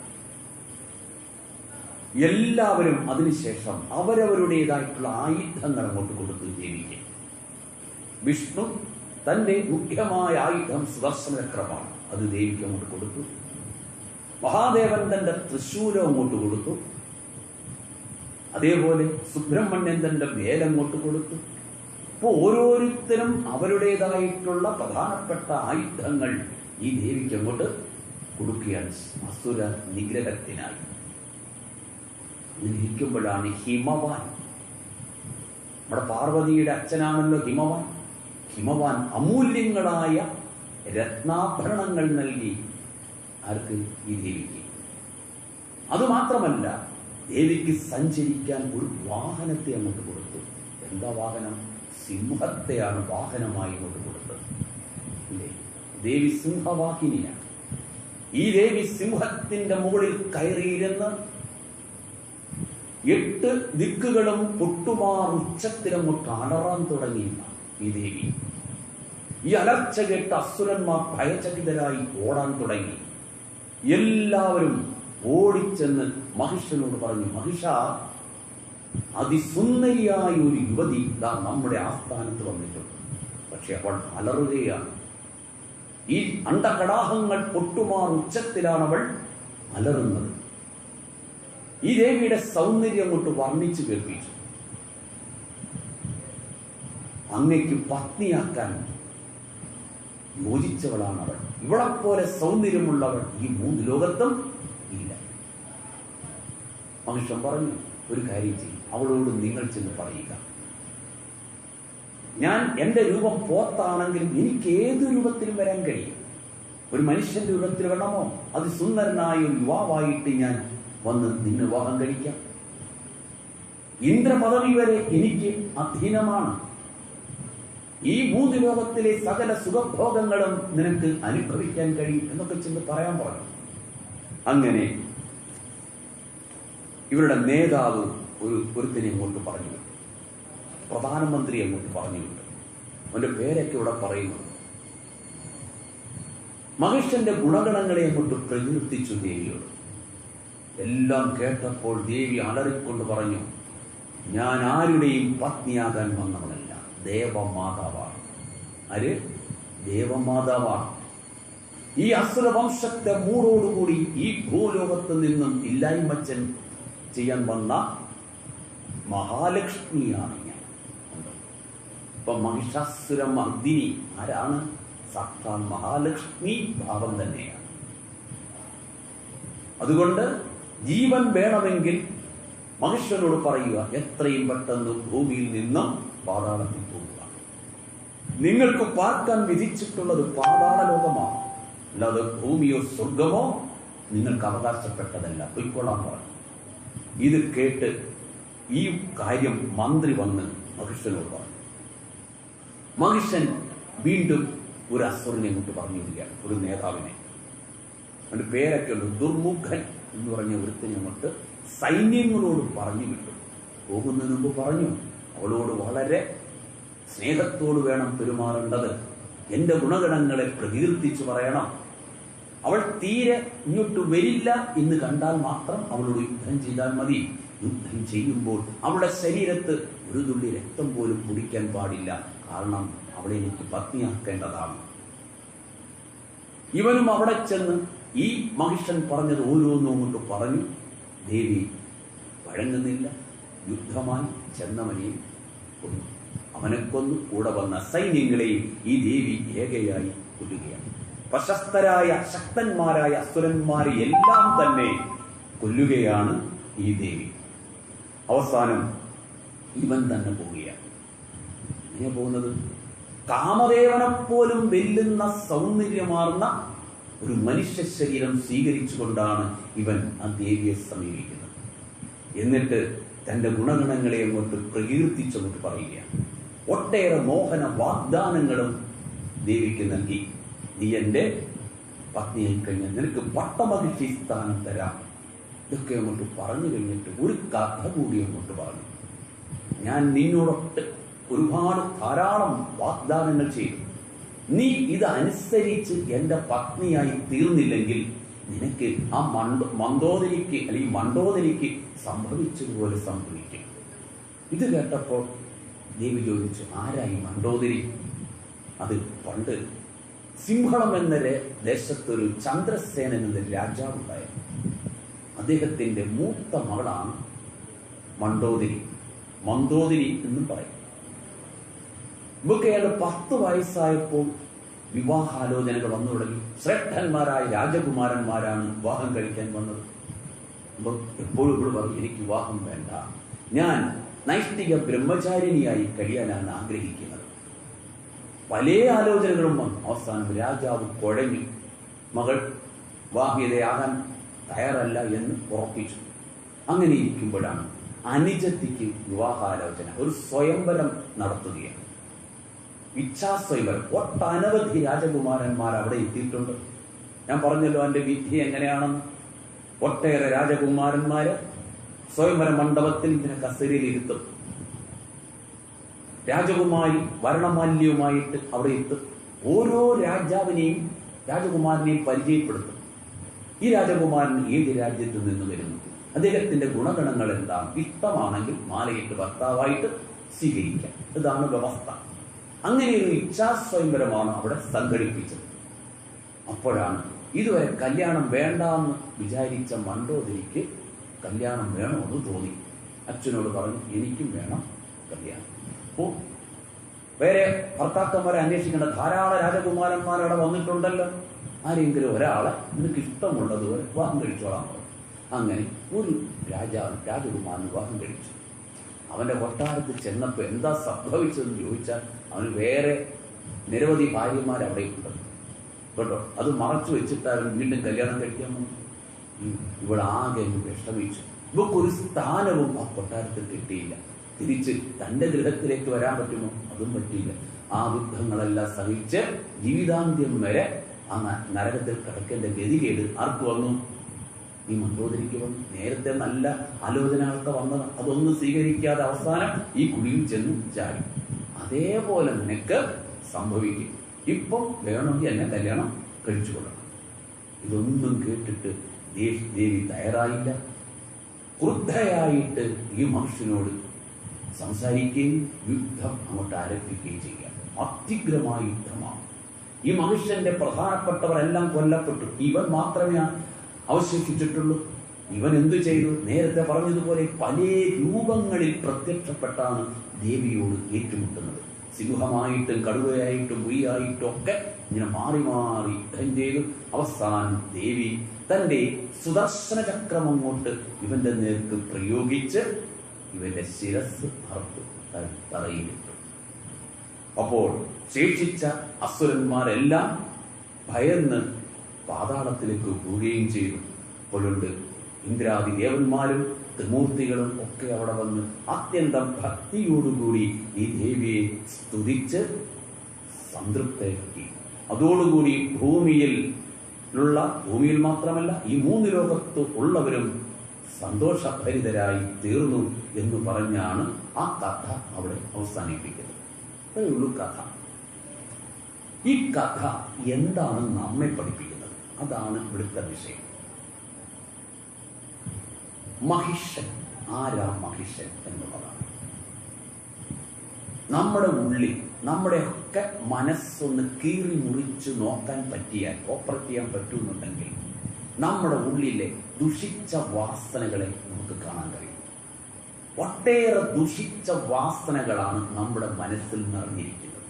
എല്ലാവരും അതിനുശേഷം അവരവരുടേതായിട്ടുള്ള ആയുധങ്ങൾ അങ്ങോട്ട് കൊടുത്തു ദേവിക്ക്. വിഷ്ണു തന്റെ മുഖ്യമായ ആയുധം സുദർശനചക്രമാണ്, അത് ദേവിക്ക് അങ്ങോട്ട് കൊടുത്തു. മഹാദേവൻ തന്റെ തൃശൂലം അങ്ങോട്ട് കൊടുത്തു. അതേപോലെ സുബ്രഹ്മണ്യൻ തന്റെ വേലങ്ങോട്ട് കൊടുത്തു. അപ്പോൾ ഓരോരുത്തരും അവരുടേതായിട്ടുള്ള പ്രധാനപ്പെട്ട ആയുധങ്ങൾ ഈ ദേവിക്ക് അങ്ങോട്ട് കൊടുക്കുകയാണ് അസുര നിഗ്രഹത്തിനായി. ഇരിക്കുമ്പോഴാണ് ഹിമവാൻ, നമ്മുടെ പാർവതിയുടെ അച്ഛനാണല്ലോ ഹിമവാൻ. ഹിമവാൻ അമൂല്യങ്ങളായ രത്നാഭരണങ്ങൾ നൽകി ആർക്ക്? ഈ ദേവിക്ക്. അതുമാത്രമല്ല, ദേവിക്ക് സഞ്ചരിക്കാൻ ഒരു വാഹനത്തെ അങ്ങോട്ട് കൊടുത്തു. എന്താ വാഹനം? സിംഹത്തെയാണ് വാഹനമായി അങ്ങോട്ട് കൊടുത്തത്. ഇല്ലേ, ദേവി സിംഹവാഹിനിയാണ്. ഈ ദേവി സിംഹത്തിന്റെ മുകളിൽ കയറിയിരുന്ന് 8 ദിക്കുകളും പൊട്ടുമാർ ഉച്ചത്തിലങ്ങോട്ട് അലറാൻ തുടങ്ങി ഈ ദേവി. ഈ അലർച്ച കേട്ട് അസുരന്മാർ ഭയചകിതരായി ഓടാൻ തുടങ്ങി. എല്ലാവരും ഓടിച്ചെന്ന് മഹിഷനോട് പറഞ്ഞു, മഹിഷ, അതിസുന്ദരിയായ ഒരു യുവതി നമ്മുടെ ആസ്ഥാനത്ത് വന്നിട്ടുണ്ട്. പക്ഷെ അവൾ അലറുകയാണ്. ഈ അണ്ടകടാഹങ്ങൾ പൊട്ടുമാർ ഉച്ചത്തിലാണ് അവൾ അലറുന്നത്. ഈ ദേവിയുടെ സൗന്ദര്യം കൊണ്ട് വർണ്ണിച്ചു കേൾപ്പിച്ചു. അങ്ങയ്ക്ക് പത്നിയാക്കാൻ യോജിച്ചവളാണ് അവൾ. ഇവളെപ്പോലെ സൗന്ദര്യമുള്ളവൾ ഈ 3 ലോകത്തും ഇല്ല. മനുഷ്യൻ പറഞ്ഞു, ഒരു കാര്യം ചെയ്യും, അവളോട് നിങ്ങൾ ചെന്ന് പറയുക, ഞാൻ എന്റെ രൂപം പോത്താണെങ്കിലും എനിക്ക് ഏത് രൂപത്തിലും വരാൻ കഴിയും. ഒരു മനുഷ്യന്റെ രൂപത്തിൽ വേണമോ, അതിസുന്ദരനായ ഒരു യുവാവായിട്ട് ഞാൻ വന്ന് നിന്നെ വിവാഹം കഴിക്കാം. ഇന്ദ്രപദവി വരെ എനിക്ക് അധീനമാണ്. ഈ 3 ലോകത്തിലെ സകല സുഖഭോഗങ്ങളും നിനക്ക് അനുഭവിക്കാൻ കഴിയും എന്നൊക്കെ ചെന്ന് പറയാൻ പറഞ്ഞു. അങ്ങനെ ഇവരുടെ നേതാവ് ഒരുത്തിനെ അങ്ങോട്ട് പറഞ്ഞു വിട്ടു, പ്രധാനമന്ത്രി അങ്ങോട്ട് പറഞ്ഞു വിട്ടു. അവന്റെ പേരൊക്കെ ഇവിടെ പറയുന്നു. മഹിഷന്റെ ഗുണഗണങ്ങളെ അങ്ങോട്ട് പ്രകീർത്തിച്ചു ദേവിയോട്. എല്ലാം കേട്ടപ്പോൾ ദേവി അലറിക്കൊണ്ട് പറഞ്ഞു, ഞാൻ ആരുടെയും പത്നിയാകാൻ വന്നവളല്ല, ദേവമാതാവാണ്. ആര്? ദേവമാതാവാണ്. ഈ അസുരവംശത്തെ മൂടോടുകൂടി ഈ ഭൂലോകത്ത് നിന്നും ഇല്ലായ്മച്ചൻ ചെയ്യാൻ വന്ന മഹാലക്ഷ്മിയാണ് ഞാൻ. ഇപ്പൊ മഹിഷാസുര മർദിനി ആരാണ്? സാക്ഷാൽ മഹാലക്ഷ്മി ഭാവം തന്നെയാണ്. അതുകൊണ്ട് ജീവൻ വേണമെങ്കിൽ മനുഷ്യനോട് പറയുക, എത്രയും പെട്ടെന്ന് ഭൂമിയിൽ നിന്നും പാതാളത്തിൽ പോകുക. നിങ്ങൾക്ക് പാർക്കാൻ വിധിച്ചിട്ടുള്ളത് പാതാള ലോകമാണ്, അല്ലാതെ ഭൂമിയോ സ്വർഗമോ നിങ്ങൾക്ക് അവകാശപ്പെട്ടതല്ല, പൊയ്ക്കൊള്ളാൻ പറഞ്ഞു. ഇത് കേട്ട് ഈ കാര്യം മന്ത്രി വന്ന് മഹിഷനോട് പറഞ്ഞു. മഹിഷൻ വീണ്ടും ഒരു അസുരനെ അങ്ങോട്ട് പറഞ്ഞു വിടുകയാണ്, ഒരു നേതാവിനെ. അവന്റെ പേരൊക്കെ ഉണ്ട്, ദുർമുഖൻ എന്ന് പറഞ്ഞ ഒരുത്തിനെ അങ്ങോട്ട് സൈന്യങ്ങളോട് പറഞ്ഞു വിട്ടു. പോകുന്നതിന് മുമ്പ് പറഞ്ഞു, അവളോട് വളരെ സ്നേഹത്തോട് വേണം പെരുമാറേണ്ടത്, എന്റെ ഗുണഗണങ്ങളെ പ്രകീർത്തിച്ചു പറയണം. അവൾ തീരെ ഇങ്ങോട്ട് വരില്ല എന്ന് കണ്ടാൽ മാത്രം അവളോട് യുദ്ധം ചെയ്താൽ മതി. യുദ്ധം ചെയ്യുമ്പോൾ അവളുടെ ശരീരത്ത് ഒരു തുള്ളി രക്തം പോലും കുടിക്കാൻ പാടില്ല, കാരണം അവളെ എനിക്ക് പത്നിയാക്കേണ്ടതാണ്. ഇവനും അവിടെ ചെന്ന് ഈ മഹിഷൻ പറഞ്ഞത് ഓരോന്നും കൊണ്ട് പറഞ്ഞു. ദേവി വഴങ്ങുന്നില്ല, യുദ്ധമായി ചെന്നവനെയും കൊന്നു. അവനെ കൊന്നു കൂടെ വന്ന സൈന്യങ്ങളെയും ഈ ദേവി ഏകയായി കൊല്ലുകയാണ്. പ്രശസ്തരായ ശക്തന്മാരായ അസുരന്മാരെ എല്ലാം തന്നെ കൊല്ലുകയാണ് ഈ ദേവി. അവസാനം ഇവൻ തന്നെ പോവുകയാണ്. എങ്ങനെ പോകുന്നത്? കാമദേവനെപ്പോലും വെല്ലുന്ന സൗന്ദര്യമാർന്ന ഒരു മനുഷ്യ ശരീരം സ്വീകരിച്ചുകൊണ്ടാണ് ഇവൻ ആ ദേവിയെ സമീപിക്കുന്നത്. എന്നിട്ട് തന്റെ ഗുണഗണങ്ങളെ അങ്ങോട്ട് പ്രകീർത്തിച്ചങ്ങോട്ട് പറയുകയാണ്. ഒട്ടേറെ മോഹന വാഗ്ദാനങ്ങളും ദേവിക്ക് നൽകി. നീ എന്റെ പത്നിയായി കഴിഞ്ഞാൽ നിനക്ക് പട്ടമഹിഷി സ്ഥാനം തരാം. ഇതൊക്കെ അങ്ങോട്ട് പറഞ്ഞു കഴിഞ്ഞിട്ട് ഒരു കഥ കൂടി അങ്ങോട്ട് പറഞ്ഞു. ഞാൻ നിന്നോടൊട്ട് ഒരുപാട് ധാരാളം വാഗ്ദാനങ്ങൾ ചെയ്തു. നീ ഇതനുസരിച്ച് എന്റെ പത്നിയായി തീർന്നില്ലെങ്കിൽ നിനക്ക് ആ മന്ദോദരിക്ക് അല്ലെങ്കിൽ മണ്ഡോദരിക്ക് സംഭവിച്ചതുപോലെ സംഭവിക്കും. ഇത് കേട്ടപ്പോൾ ദേവി ചോദിച്ചു, ആരായി മണ്ഡോദരി? അത് പണ്ട് സിംഹളം എന്ന ദേശത്തൊരു ചന്ദ്രസേനൻ എന്ന രാജാവുണ്ടായിരുന്നു. അദ്ദേഹത്തിന്റെ മൂത്ത മകളാണ് മണ്ഡോദരി, മന്ദോദരി എന്നും പറയും. ഇവർക്ക് അയാൾ 10 വയസ്സായപ്പോൾ വിവാഹാലോചനകൾ വന്നു തുടങ്ങി. ശ്രേഷ്ഠന്മാരായ രാജകുമാരന്മാരാണ് വിവാഹം കഴിക്കാൻ വന്നത്. അപ്പൊ എപ്പോഴും ഇവിടെ പറയും, എനിക്ക് വിവാഹം വേണ്ട, ഞാൻ നൈഷ്ഠിക ബ്രഹ്മചാരിണിയായി കഴിയാനാണ് ആഗ്രഹിക്കുന്നത്. പല ആലോചനകളും വന്നു. അവസാനം രാജാവ് കുഴഞ്ഞു. മകൾ വിവാഹിതയാകാൻ തയ്യാറല്ല എന്ന് ഉറപ്പിച്ചു. അങ്ങനെ ഇരിക്കുമ്പോഴാണ് അനുജത്തിക്ക് വിവാഹാലോചന, ഒരു സ്വയംവരം നടത്തുകയാണ്. ഇച്ഛാസ്വയംവരം. ഒട്ടനവധി രാജകുമാരന്മാർ അവിടെ എത്തിയിട്ടുണ്ട്. ഞാൻ പറഞ്ഞല്ലോ എന്റെ വിധി എങ്ങനെയാണെന്ന്. ഒട്ടേറെ രാജകുമാരന്മാര് സ്വയംവര മണ്ഡപത്തിൽ ഇങ്ങനെ കസേരയിൽ ഇരുത്തും. രാജകുമാരി വർണ്ണമാല്യവുമായിട്ട് അവിടെ എത്തും. ഓരോ രാജാവിനെയും രാജകുമാരനെയും പരിചയപ്പെടുത്തും. ഈ രാജകുമാരൻ ഏത് രാജ്യത്ത് നിന്ന് വരുന്നു, അദ്ദേഹത്തിന്റെ ഗുണഗണങ്ങൾ എന്താണ്, ഇഷ്ടമാണെങ്കിൽ മാലയിട്ട് ഭർത്താവായിട്ട് സ്വീകരിക്കാം. ഇതാണ് വ്യവസ്ഥ. അങ്ങനെ ഒരു ഇച്ഛാസ്വയംവരമാണ് അവിടെ സംഘടിപ്പിച്ചത്. അപ്പോഴാണ് ഇതുവരെ കല്യാണം വേണ്ടാന്ന് വിചാരിച്ച മണ്ഡോദരിക്ക് കല്യാണം വേണമെന്ന് തോന്നി. അച്ഛനോട് പറഞ്ഞു, എനിക്കും വേണം കല്യാണം. അപ്പോൾ വേറെ ഭർത്താക്കന്മാരെ അന്വേഷിക്കേണ്ട ധാരാളം രാജകുമാരന്മാർ അവിടെ വന്നിട്ടുണ്ടല്ലോ, ആരെങ്കിലും ഒരാളെ നിനക്ക് ഇഷ്ടമുള്ളതുപോലെ വിവാഹം കഴിച്ചോളാൻ പറഞ്ഞു. അങ്ങനെ ഒരു രാജകുമാരൻ വിവാഹം കഴിച്ചു. അവന്റെ കൊട്ടാരത്തിൽ ചെന്നപ്പോൾ എന്താ സംഭവിച്ചതെന്ന് ചോദിച്ചാൽ അവന് വേറെ നിരവധി ഭാര്യമാർ അവിടെ ഉണ്ട് കേട്ടോ. അത് മറച്ചു വെച്ചിട്ട് അവൻ വീണ്ടും കല്യാണം കഴിക്കാൻ വന്നു. ഇവിടെ ആകെ വിഷമിച്ചു. ഇവക്കൊരു സ്ഥാനവും ആ കൊട്ടാരത്തിൽ കിട്ടിയില്ല. തിരിച്ച് തന്റെ ഗൃഹത്തിലേക്ക് വരാൻ പറ്റുമോ? അതും പറ്റിയില്ല. ആ ദുഃഖങ്ങളെല്ലാം സഹിച്ച് ജീവിതാന്ത്യം വരെ ആ നരകത്തിൽ കിടക്കേണ്ട ഗതികേട് ആർക്ക് വന്നു? ഈ മണ്ഡോദരിക്ക് വന്നു. നേരത്തെ നല്ല ആലോചനകളൊക്കെ വന്നത്, അതൊന്നും സ്വീകരിക്കാതെ അവസാനം ഈ കുഴിയിൽ ചെന്ന് ചാടി. അതേപോലെ നിനക്ക് സംഭവിക്കും. ഇപ്പം വേണമെങ്കിൽ എന്നെ കല്യാണം കഴിച്ചു കൊള്ളണം. ഇതൊന്നും കേട്ടിട്ട് ദേവി തയ്യാറായില്ല. ക്രുദ്ധയായിട്ട് ഈ മനുഷ്യനോട് സംസാരിക്കുകയും യുദ്ധം അങ്ങോട്ട് ആരംഭിക്കുകയും ചെയ്യാം. അത്യുഗ്രമായ യുദ്ധമാണ്. ഈ മനുഷ്യന്റെ പ്രധാനപ്പെട്ടവരെല്ലാം കൊല്ലപ്പെട്ടു. ഇവൻ മാത്രമേ അവശേഷിച്ചിട്ടുള്ളൂ. ഇവൻ എന്തു ചെയ്തു? നേരത്തെ പറഞ്ഞതുപോലെ പല രൂപങ്ങളിൽ പ്രത്യക്ഷപ്പെട്ടാണ് ദേവിയോട് ഏറ്റുമുട്ടുന്നത്. സിംഹമായിട്ടും കടുവയായിട്ടും പുലിയായിട്ടും ഒക്കെ ഇങ്ങനെ മാറി മാറി യുദ്ധം ചെയ്തു. അവസാനം ദേവി തന്റെ സുദർശന ചക്രം അങ്ങോട്ട് ഇവന്റെ നേർക്ക് പ്രയോഗിച്ച് ഇവന്റെ ശിരസ് അറുത്തു തറയിലിട്ടു. അപ്പോൾ ശേഷിച്ച അസുരന്മാരെല്ലാം ഭയന്ന് പാതാളത്തിലേക്ക് പോവുകയും ചെയ്തു. അപ്പോഴുണ്ട് ഇന്ദ്രാദി ദേവന്മാരും ത്രിമൂർത്തികളും ഒക്കെ അവിടെ വന്ന് അത്യന്തം ഭക്തിയോടുകൂടി ഈ ദേവിയെ സ്തുതിച്ച് സംതൃപ്തയാക്കി. അതോടുകൂടി ഭൂമിയിൽ മാത്രമല്ല ഈ 3 ലോകത്ത് ഉള്ളവരും സന്തോഷഭരിതരായി തീർന്നു എന്ന് പറഞ്ഞാണ് ആ കഥ അവിടെ അവസാനിപ്പിക്കുന്നത്. അത്രയുള്ളൂ കഥ. ഈ കഥ എന്താണ് നമ്മെ പഠിപ്പിക്കുന്നത്? അതാണ് ഇവിടുത്തെ വിഷയം. മഹിഷൻ ആരാ? മഹിഷൻ എന്നുള്ളതാണ് നമ്മുടെ ഉള്ളിൽ, നമ്മുടെയൊക്കെ മനസ്സൊന്ന് കീറി മുറിച്ച് നോക്കാൻ പറ്റിയാൽ, ഓപ്പറേറ്റ് ചെയ്യാൻ പറ്റുന്നുണ്ടെങ്കിൽ നമ്മുടെ ഉള്ളിലെ ദുഷിച്ച വാസനകളെ നമുക്ക് കാണാൻ കഴിയും. ഒട്ടേറെ ദുഷിച്ച വാസനകളാണ് നമ്മുടെ മനസ്സിൽ നിറഞ്ഞിരിക്കുന്നത്.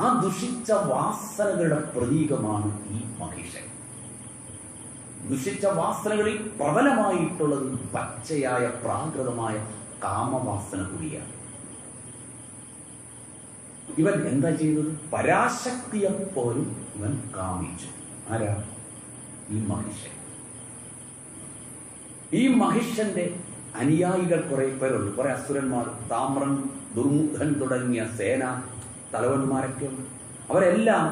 ആ ദുഷിച്ച വാസനകളുടെ പ്രതീകമാണ് ഈ മഹിഷൻ. ദുഷിച്ച വാസനകളിൽ പ്രബലമായിട്ടുള്ളത് പച്ചയായ പ്രാകൃതമായ കാമവാസന കൂടിയാണ്. ഇവൻ എന്താ ചെയ്തത്? പരാശക്തിയെപ്പോലും ഇവൻ കാമിച്ചു. ആരാ? ഈ മഹിഷൻ. ഈ മഹിഷന്റെ അനുയായികൾ കുറെ പേരുണ്ട്. കുറെ അസുരന്മാർ, താമ്രൻ, ദുർമുഖൻ തുടങ്ങിയ സേന തലവന്മാരൊക്കെ ഉണ്ട്. അവരെല്ലാം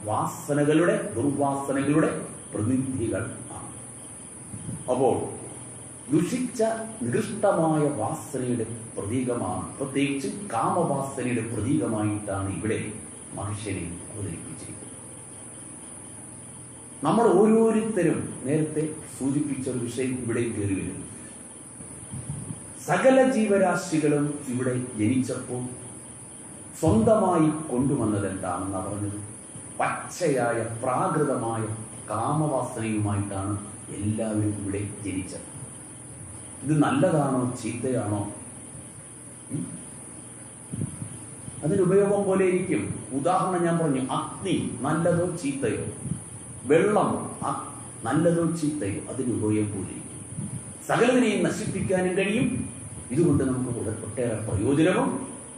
വാസനകളുടെ, ദുർവാസനകളുടെ പ്രതിനിധികൾ ആണ്. അപ്പോൾ ദുഷിച്ച നികൃഷ്ടമായ വാസനയുടെ പ്രതീകമാണ്, പ്രത്യേകിച്ച് കാമവാസനയുടെ പ്രതീകമായിട്ടാണ് ഇവിടെ മനുഷ്യനെ അവതരിപ്പിച്ചിരിക്കുന്നത്. നമ്മൾ ഓരോരുത്തരും നേരത്തെ സൂചിപ്പിച്ച ഒരു വിഷയം ഇവിടെ കയറി വരുന്നു. സകല ജീവരാശികളും ഇവിടെ ജനിച്ചപ്പോൾ സ്വന്തമായി കൊണ്ടുവന്നത് എന്താണെന്ന് പറഞ്ഞത്? പച്ചയായ പ്രാകൃതമായ കാമവാസനയുമായിട്ടാണ് എല്ലാവരും ഇവിടെ ജനിച്ചത്. ഇത് നല്ലതാണോ ചീത്തയാണോ? അതിന് ഉപയോഗം പോലെ ഇരിക്കും. ഉദാഹരണം ഞാൻ പറഞ്ഞു, അഗ്നി നല്ലതോ ചീത്തയോ, വെള്ളം നല്ലതോ ചീത്തയോ, അതിന് ഉപയോഗം പോലെ ഇരിക്കും. സകലതിനെയും നശിപ്പിക്കാനും കഴിയും. ഇതുകൊണ്ട് നമുക്ക് ഒട്ടേറെ പ്രയോജനവും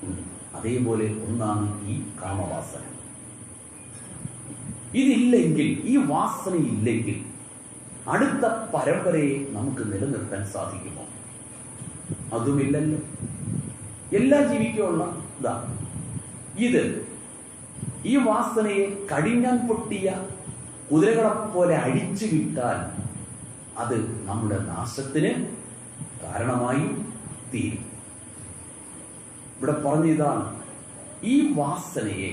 ഉണ്ട്. അതേപോലെ ഒന്നാണ് ഈ കാമവാസന. ഇതില്ലെങ്കിൽ, ഈ വാസനയില്ലെങ്കിൽ അടുത്ത പരമ്പരയെ നമുക്ക് നിലനിർത്താൻ സാധിക്കുമോ? അതുമില്ലല്ലോ. എല്ലാ ജീവിക്കുള്ള ഇതാ ഇത്. ഈ വാസനയെ കടിഞ്ഞാൻ പൊട്ടിയ കുതിരകളെപ്പോലെ അഴിച്ചു വിട്ടാൽ അത് നമ്മുടെ നാശത്തിന് കാരണമായി തീരും. ഇവിടെ പറഞ്ഞ ഇതാണ്, ഈ വാസനയെ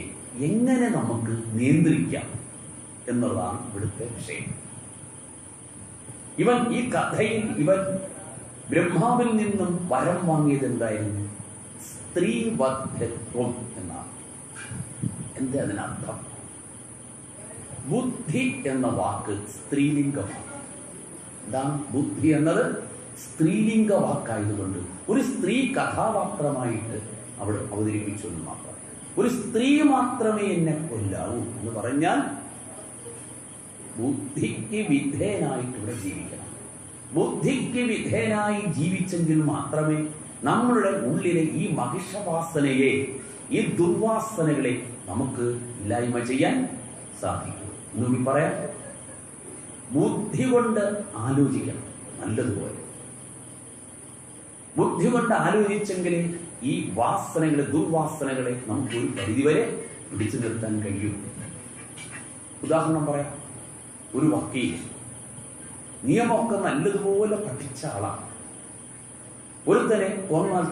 എങ്ങനെ നമുക്ക് നിയന്ത്രിക്കാം എന്നുള്ളതാണ് ഇവിടുത്തെ വിഷയം. ഈ കഥയിൽ ഇവൻ ബ്രഹ്മാവിൽ നിന്നും വരം വാങ്ങിയത് എന്തായിരുന്നു? സ്ത്രീവദ്ധത്വം എന്നാണ്. എന്താ അതിനർത്ഥം? ബുദ്ധി എന്ന വാക്ക് സ്ത്രീലിംഗമാണ്. എന്താണ് ബുദ്ധി എന്നത്? സ്ത്രീലിംഗ വാക്കായതുകൊണ്ട് ഒരു സ്ത്രീ കഥാപാത്രമായിട്ട് അവിടെ അവതരിപ്പിച്ചു എന്ന് മാത്രം. ഒരു സ്ത്രീ മാത്രമേ എന്നെ കൊല്ലാവൂ എന്ന് പറഞ്ഞാൽ ബുദ്ധിക്ക് വിധേയനായിട്ട് ഇവിടെ ജീവിക്കണം. ബുദ്ധിക്ക് വിധേയനായി ജീവിച്ചെങ്കിൽ മാത്രമേ നമ്മളുടെ ഉള്ളിലെ ഈ മഹിഷവാസനയെ, ഈ ദുർവാസനകളെ നമുക്ക് ഇല്ലായ്മ ചെയ്യാൻ സാധിക്കൂ. എന്നുകൂടി പറയാം, ബുദ്ധി കൊണ്ട് ആലോചിക്കണം നല്ലതുപോലെ. ബുദ്ധി കൊണ്ട് ആലോചിച്ചെങ്കിൽ ഈ വാസനകളെ, ദുർവാസനകളെ നമുക്ക് ഒരു പരിധിവരെ പിടിച്ചു നിർത്താൻ കഴിയും. ഉദാഹരണം പറയാം, ഒരു വക്കീൽ നിയമമൊക്കെ നല്ലതുപോലെ പഠിച്ച ആളാണ്. ഒരുത്തനെ കൊന്നാൽ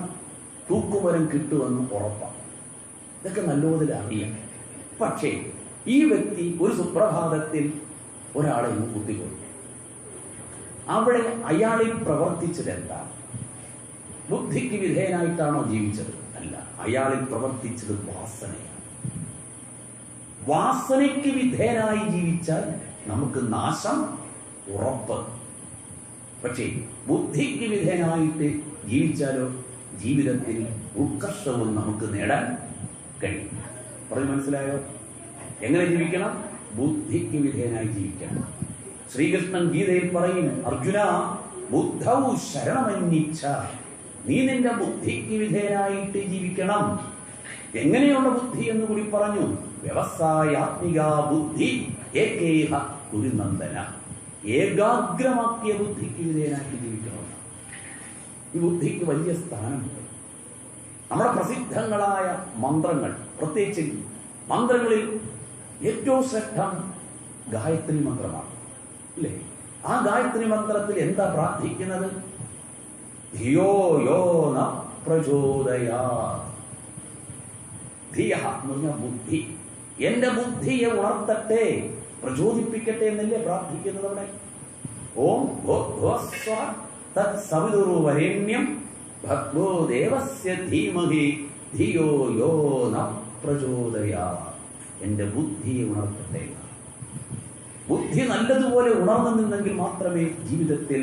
തൂക്കുമരം കിട്ടുമെന്ന് ഉറപ്പാണ്. ഇതൊക്കെ നല്ലപോലെ അറിയാം. പക്ഷേ ഈ വ്യക്തി ഒരു സുപ്രഭാതത്തിൽ ഒരാളെ കുത്തിക്കൊണ്ടു. അവിടെ അയാളിൽ പ്രവർത്തിച്ചത് എന്താണ്? ബുദ്ധിക്ക് വിധേയനായിട്ടാണോ ജീവിച്ചത്? അല്ല, അയാളിൽ പ്രവർത്തിച്ചത് വാസനയാണ്. വാസനയ്ക്ക് വിധേയനായി ജീവിച്ചാൽ നമുക്ക് നാശം ഉറപ്പ്. പക്ഷേ ബുദ്ധിക്ക് വിധേയനായിട്ട് ജീവിച്ചാലോ ജീവിതത്തിൽ ഉത്കർഷവും നമുക്ക് നേടാൻ കഴിയും. പറഞ്ഞു മനസ്സിലായോ? എങ്ങനെ ജീവിക്കണം? ബുദ്ധിക്ക് വിധേയനായി ജീവിക്കണം. ശ്രീകൃഷ്ണൻ ഗീതയിൽ പറയും, അർജുന ബുദ്ധൗ ശരണമന്വിച്ഛ, നീ നിന്റെ ബുദ്ധിക്ക് വിധേയനായിട്ട് ജീവിക്കണം. എങ്ങനെയുള്ള ബുദ്ധി എന്ന് കൂടി പറഞ്ഞു. വ്യവസായാത്മിക ബുദ്ധി ഏകേഹ കുരുനന്ദന, ഏകാഗ്രമാക്കിയ ബുദ്ധിക്ക് വിധേയനായിട്ട് ജീവിക്കണം. ഈ ബുദ്ധിക്ക് വലിയ സ്ഥാനമുണ്ട്. നമ്മുടെ പ്രസിദ്ധങ്ങളായ മന്ത്രങ്ങൾ, പ്രത്യേകിച്ച് മന്ത്രങ്ങളിൽ ഏറ്റവും ശ്രദ്ധം ഗായത്രി മന്ത്രമാണ്, ഇല്ലേ? ആ ഗായത്രി മന്ത്രത്തിൽ എന്താ പ്രാർത്ഥിക്കുന്നത്? ധിയോ യോ ന പ്രചോദയാത്. ധിയ എന്ന് പറഞ്ഞ ബുദ്ധി. എന്റെ ബുദ്ധിയെ ഉണർത്തട്ടെ, പ്രചോദിപ്പിക്കട്ടെ എന്നല്ലേ പ്രാർത്ഥിക്കുന്നത് അവിടെ. ഓം ഭൂർഭുവഃ തത്സവിതുർവരേണ്യം ഭർഗോ ദേവസ്യ ധീമഹി ധിയോ യോ ന പ്രചോദയാത്. എന്റെ ബുദ്ധിയെ ഉണർത്തട്ടെ. ബുദ്ധി നല്ലതുപോലെ ഉണർന്നു നിന്നെങ്കിൽ മാത്രമേ ജീവിതത്തിൽ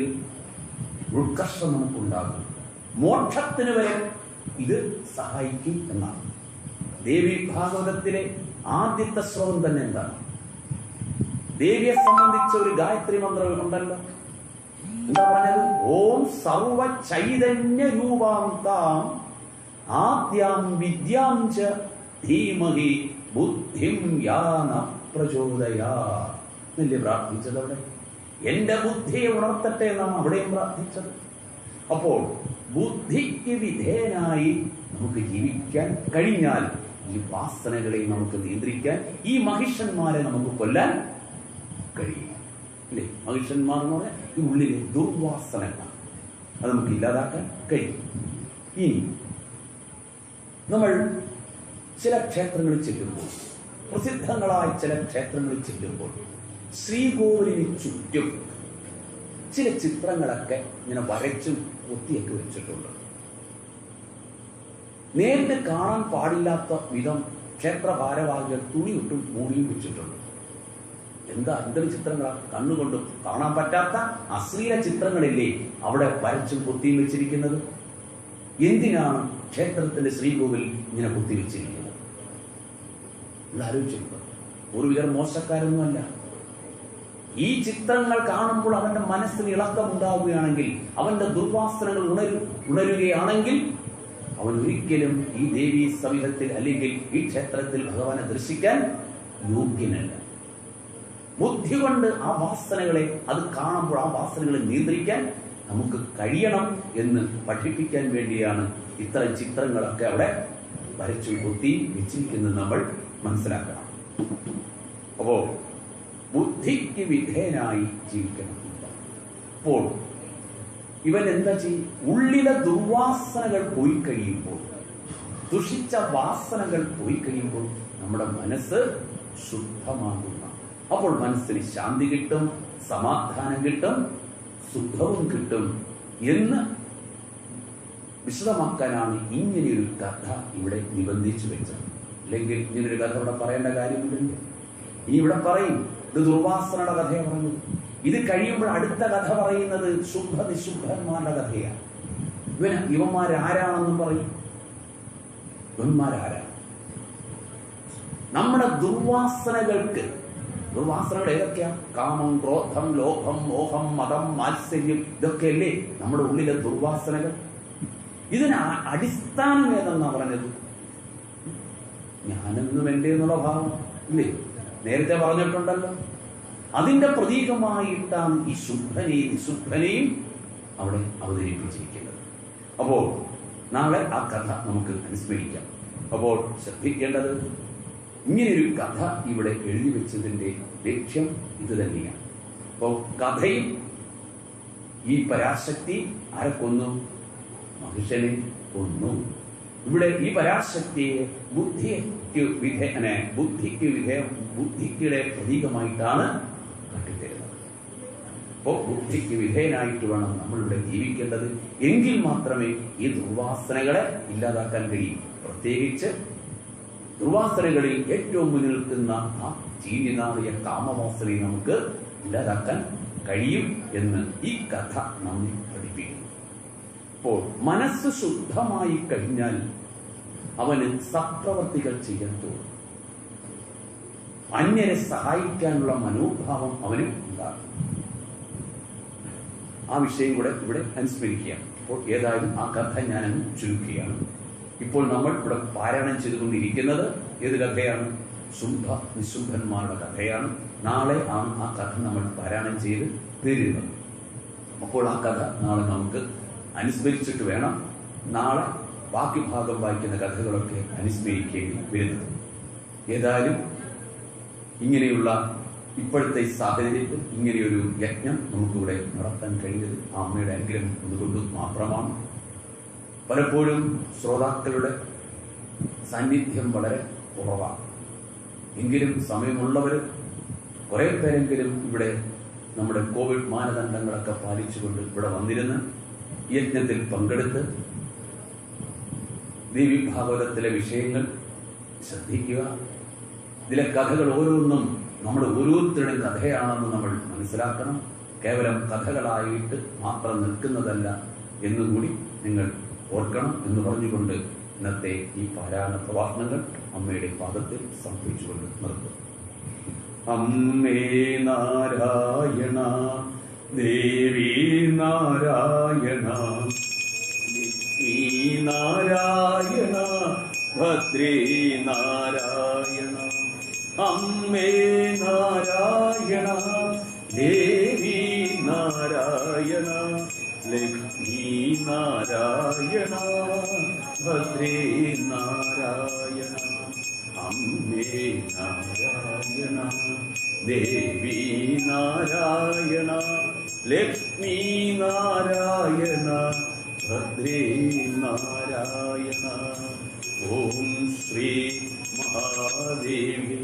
ഉത്കർഷം നമുക്കുണ്ടാകും. മോക്ഷത്തിന് വരെ ഇത് സഹായിക്കും എന്നാണ്. ദേവി ഭാഗവതത്തിലെ ആദ്യത്തെ ശ്ലോകം തന്നെ എന്താണ്? ദേവിയെ സംബന്ധിച്ച ഒരു ഗായത്രി മന്ത്രം ഉണ്ടല്ലോ. എന്താ പറഞ്ഞത്? ഓം സർവ ചൈതന്യ രൂപാന്താം ആദ്യാം വിദ്യാം ച ധീമഹി ബുദ്ധിം യാന പ്രചോദയാ എന്നല്ലേ പ്രാർത്ഥിച്ചത് അവിടെ. എന്റെ ബുദ്ധിയെ ഉണർത്തട്ടെ എന്നാണ് അവിടെയും പ്രാർത്ഥിച്ചത്. അപ്പോൾ ബുദ്ധിക്ക് വിധേയനായി നമുക്ക് ജീവിക്കാൻ കഴിഞ്ഞാൽ ഈ വാസനകളെ നമുക്ക് നിയന്ത്രിക്കാൻ, ഈ മഹിഷന്മാരെ നമുക്ക് കൊല്ലാൻ കഴിയും, അല്ലേ? മഹിഷന്മാർ എന്ന് പറഞ്ഞാൽ ഈ ഉള്ളിലെ ദുർവാസനകളാണ്. അത് നമുക്ക് ഇല്ലാതാക്കാൻ കഴിയും. ഇനി നമ്മൾ ചില ക്ഷേത്രങ്ങളിൽ ചെല്ലുമ്പോൾ, പ്രസിദ്ധങ്ങളായ ചില ക്ഷേത്രങ്ങളിൽ ചെല്ലുമ്പോൾ ശ്രീകോവിലിന് ചുറ്റും ചില ചിത്രങ്ങളൊക്കെ ഇങ്ങനെ വരച്ചും ഒത്തിയൊക്കെ വെച്ചിട്ടുണ്ട്. നേരിട്ട് കാണാൻ പാടില്ലാത്ത വിധം ക്ഷേത്ര ഭാരവാഹികൾ തുണിയിട്ടും മൂടിയും വെച്ചിട്ടുണ്ട്. എന്താ എന്തൊരു ചിത്രങ്ങളാണ്? കണ്ണുകൊണ്ടും കാണാൻ പറ്റാത്ത അശ്ലീല ചിത്രങ്ങളില്ലേ അവിടെ വരച്ചും കുത്തിയും വെച്ചിരിക്കുന്നത്? എന്തിനാണ് ക്ഷേത്രത്തിന്റെ ശ്രീകോവിൽ ഇങ്ങനെ കുത്തിവെച്ചിരിക്കുന്നത്? ആലോചിച്ചിട്ടുണ്ട്. ഒരുവിധം മോശക്കാരൊന്നുമല്ല. ഈ ചിത്രങ്ങൾ കാണുമ്പോൾ അവന്റെ മനസ്സിന് ഇളക്കമുണ്ടാവുകയാണെങ്കിൽ, അവന്റെ ദുർവാസനകൾ ഉണരുകയാണെങ്കിൽ അവൻ ഒരിക്കലും ഈ ദേവീ സവിധത്തിൽ അല്ലെങ്കിൽ ഈ ക്ഷേത്രത്തിൽ ഭഗവാനെ ദർശിക്കാൻ യോഗ്യനല്ല. ബുദ്ധി കൊണ്ട് ആ വാസനകളെ, അത് കാണുമ്പോൾ ആ വാസനകളെ നിയന്ത്രിക്കാൻ നമുക്ക് കഴിയണം എന്ന് പഠിപ്പിക്കാൻ വേണ്ടിയാണ് ഇത്തരം ചിത്രങ്ങളൊക്കെ അവിടെ വരച്ചു കൊത്തി വെച്ചിരിക്കുന്നത് നമ്മൾ മനസ്സിലാക്കണം. അപ്പോ ബുദ്ധിക്ക് വിധേയനായി ജീവിക്കണം. അപ്പോൾ ഇവൻ എന്താ ചെയ്യും? ഉള്ളിലെ ദുർവാസനകൾ പോയി കഴിയുമ്പോൾ, ദുഷിച്ച വാസനകൾ പോയി കഴിയുമ്പോൾ നമ്മുടെ മനസ്സ് ശുദ്ധമാകുന്ന, അപ്പോൾ മനസ്സിന് ശാന്തി കിട്ടും, സമാധാനം കിട്ടും, സുഖവും കിട്ടും എന്ന് വിശദമാക്കാനാണ് ഇങ്ങനെയൊരു കഥ ഇവിടെ നിബന്ധിച്ചു വെച്ചത്. അല്ലെങ്കിൽ ഇങ്ങനൊരു കഥ ഇവിടെ പറയേണ്ട കാര്യമില്ലല്ലോ. ഇനി ഇവിടെ പറയും ഇത് ദുർവാസനയുടെ കഥയെ പറഞ്ഞു. ഇത് കഴിയുമ്പോൾ അടുത്ത കഥ പറയുന്നത് ശുദ്ധ നിശുദ്ധന്മാരുടെ കഥയാണ്. ഇവന്മാരാരാണെന്നും പറയും. ഇവന്മാരാരാണ്? നമ്മുടെ ദുർവാസനകൾ ഏതൊക്കെയാ? കാമം, ക്രോധം, ലോഭം, മോഹം, മതം, മാത്സര്യം, ഇതൊക്കെയല്ലേ നമ്മുടെ ഉള്ളിലെ ദുർവാസനകൾ. ഇതിന് അടിസ്ഥാനം ഏതെന്നാ പറഞ്ഞത്? ഞാനെന്നും എൻ്റെ എന്നുള്ള ഭാവം ഇല്ലേ? നേരത്തെ പറഞ്ഞിട്ടുണ്ടല്ലോ. അതിന്റെ പ്രതീകമായിട്ടാണ് ഈ ശുദ്ധനെയും നിശുദ്ധനെയും അവിടെ അവതരിപ്പിച്ചിരിക്കുന്നത്. അപ്പോൾ നാളെ ആ കഥ നമുക്ക് അനുസ്മരിക്കാം. അപ്പോൾ ശ്രദ്ധിക്കേണ്ടത്, ഇങ്ങനെയൊരു കഥ ഇവിടെ എഴുതി വെച്ചതിന്റെ ലക്ഷ്യം ഇത് തന്നെയാണ്. അപ്പോൾ കഥയിൽ ഈ പരാശക്തി ആരെ കൊന്നു? മനുഷ്യനെ കൊന്നു. ഇവിടെ ഈ പരാശക്തിയെ ബുദ്ധിക്കുടെ പ്രതീകമായിട്ടാണ് കാട്ടിത്തരുന്നത്. അപ്പോൾ ബുദ്ധിക്ക് വിധേയനായിട്ട് വേണം നമ്മളിവിടെ ജീവിക്കേണ്ടത്. എങ്കിൽ മാത്രമേ ഈ ദുർവാസനകളെ ഇല്ലാതാക്കാൻ കഴിയും. പ്രത്യേകിച്ച് ദുർവാസനകളിൽ ഏറ്റവും മുന്നിൽ നിൽക്കുന്ന ആ ചീഞ്ഞനാളിയ കാമവാസനയെ നമുക്ക് ഇല്ലാതാക്കാൻ കഴിയും എന്ന് ഈ കഥ നമ്മെ പഠിപ്പിക്കുന്നു. അപ്പോൾ മനസ്സ് ശുദ്ധമായി കഴിഞ്ഞാൽ അവന് സത്പ്രവർത്തികൾ ചെയ്യാൻ തോന്നും. അന്യരെ സഹായിക്കാനുള്ള മനോഭാവം അവന് ഉണ്ടാകും. ആ വിഷയം കൂടെ ഇവിടെ അനുസ്മരിക്കുകയാണ്. അപ്പോൾ ഏതായാലും ആ കഥ ഞാനങ്ങ് ചുരുക്കുകയാണ്. ഇപ്പോൾ നമ്മൾ ഇവിടെ പാരായണം ചെയ്തുകൊണ്ടിരിക്കുന്നത് ഏത് കഥയാണ്? ശുദ്ധ നിശുദ്ധന്മാരുടെ കഥയാണ്. നാളെ ആണ് ആ കഥ നമ്മൾ പാരായണം ചെയ്ത് തീരുന്നത്. അപ്പോൾ ആ കഥ നാളെ നമുക്ക് അനുസ്മരിച്ചിട്ട് വേണം നാളെ ബാക്കി ഭാഗം വായിക്കുന്ന കഥകളൊക്കെ അനുസ്മരിക്കേണ്ടി വരുന്നത്. ഏതായാലും ഇങ്ങനെയുള്ള ഇപ്പോഴത്തെ സാഹചര്യത്തിൽ ഇങ്ങനെയൊരു യജ്ഞം നമുക്കിവിടെ നടത്താൻ കഴിഞ്ഞത് ആ അമ്മയുടെ അനുഗ്രഹം ഒന്നുകൊണ്ട് മാത്രമാണ്. പലപ്പോഴും ശ്രോതാക്കളുടെ സാന്നിധ്യം വളരെ കുറവാണ്. എങ്കിലും സമയമുള്ളവർ കുറെ പേരെങ്കിലും ഇവിടെ നമ്മുടെ കോവിഡ് മാനദണ്ഡങ്ങളൊക്കെ പാലിച്ചുകൊണ്ട് ഇവിടെ വന്നിരുന്ന് യജ്ഞത്തിൽ പങ്കെടുത്ത് ദേവി ഭാഗവതത്തിലെ വിഷയങ്ങൾ ശ്രദ്ധിക്കുക. ഇതിലെ കഥകൾ ഓരോന്നും നമ്മുടെ ഓരോരുത്തരുടെയും കഥയാണെന്ന് നമ്മൾ മനസ്സിലാക്കണം. കേവലം കഥകളായിട്ട് മാത്രം നിൽക്കുന്നതല്ല എന്നുകൂടി നിങ്ങൾ ഓർക്കണം എന്ന് പറഞ്ഞുകൊണ്ട് ഇന്നത്തെ ഈ പാരായണ പ്രഭാഷണങ്ങൾ അമ്മയുടെ പാദത്തിൽ സമർപ്പിച്ചുകൊണ്ട് നിർത്തും. അമ്മേ നാരായണ, ദേവി നാരായണ, ലക്ഷ്മി നാരായണ, ഭദ്രേ നാരായണ. അമ്മേ നാരായണ, ദേവി നാരായണ, ലക്ഷ്മി നാരായണ, ഭദ്രേ നാരായണ. അമ്മേ നാരായണ, ദേവി നാരായണ, ലക്ഷ്മി നാരായണ, ഭദ്രേ നാരായണ. ഓം ശ്രീ മഹാദേവി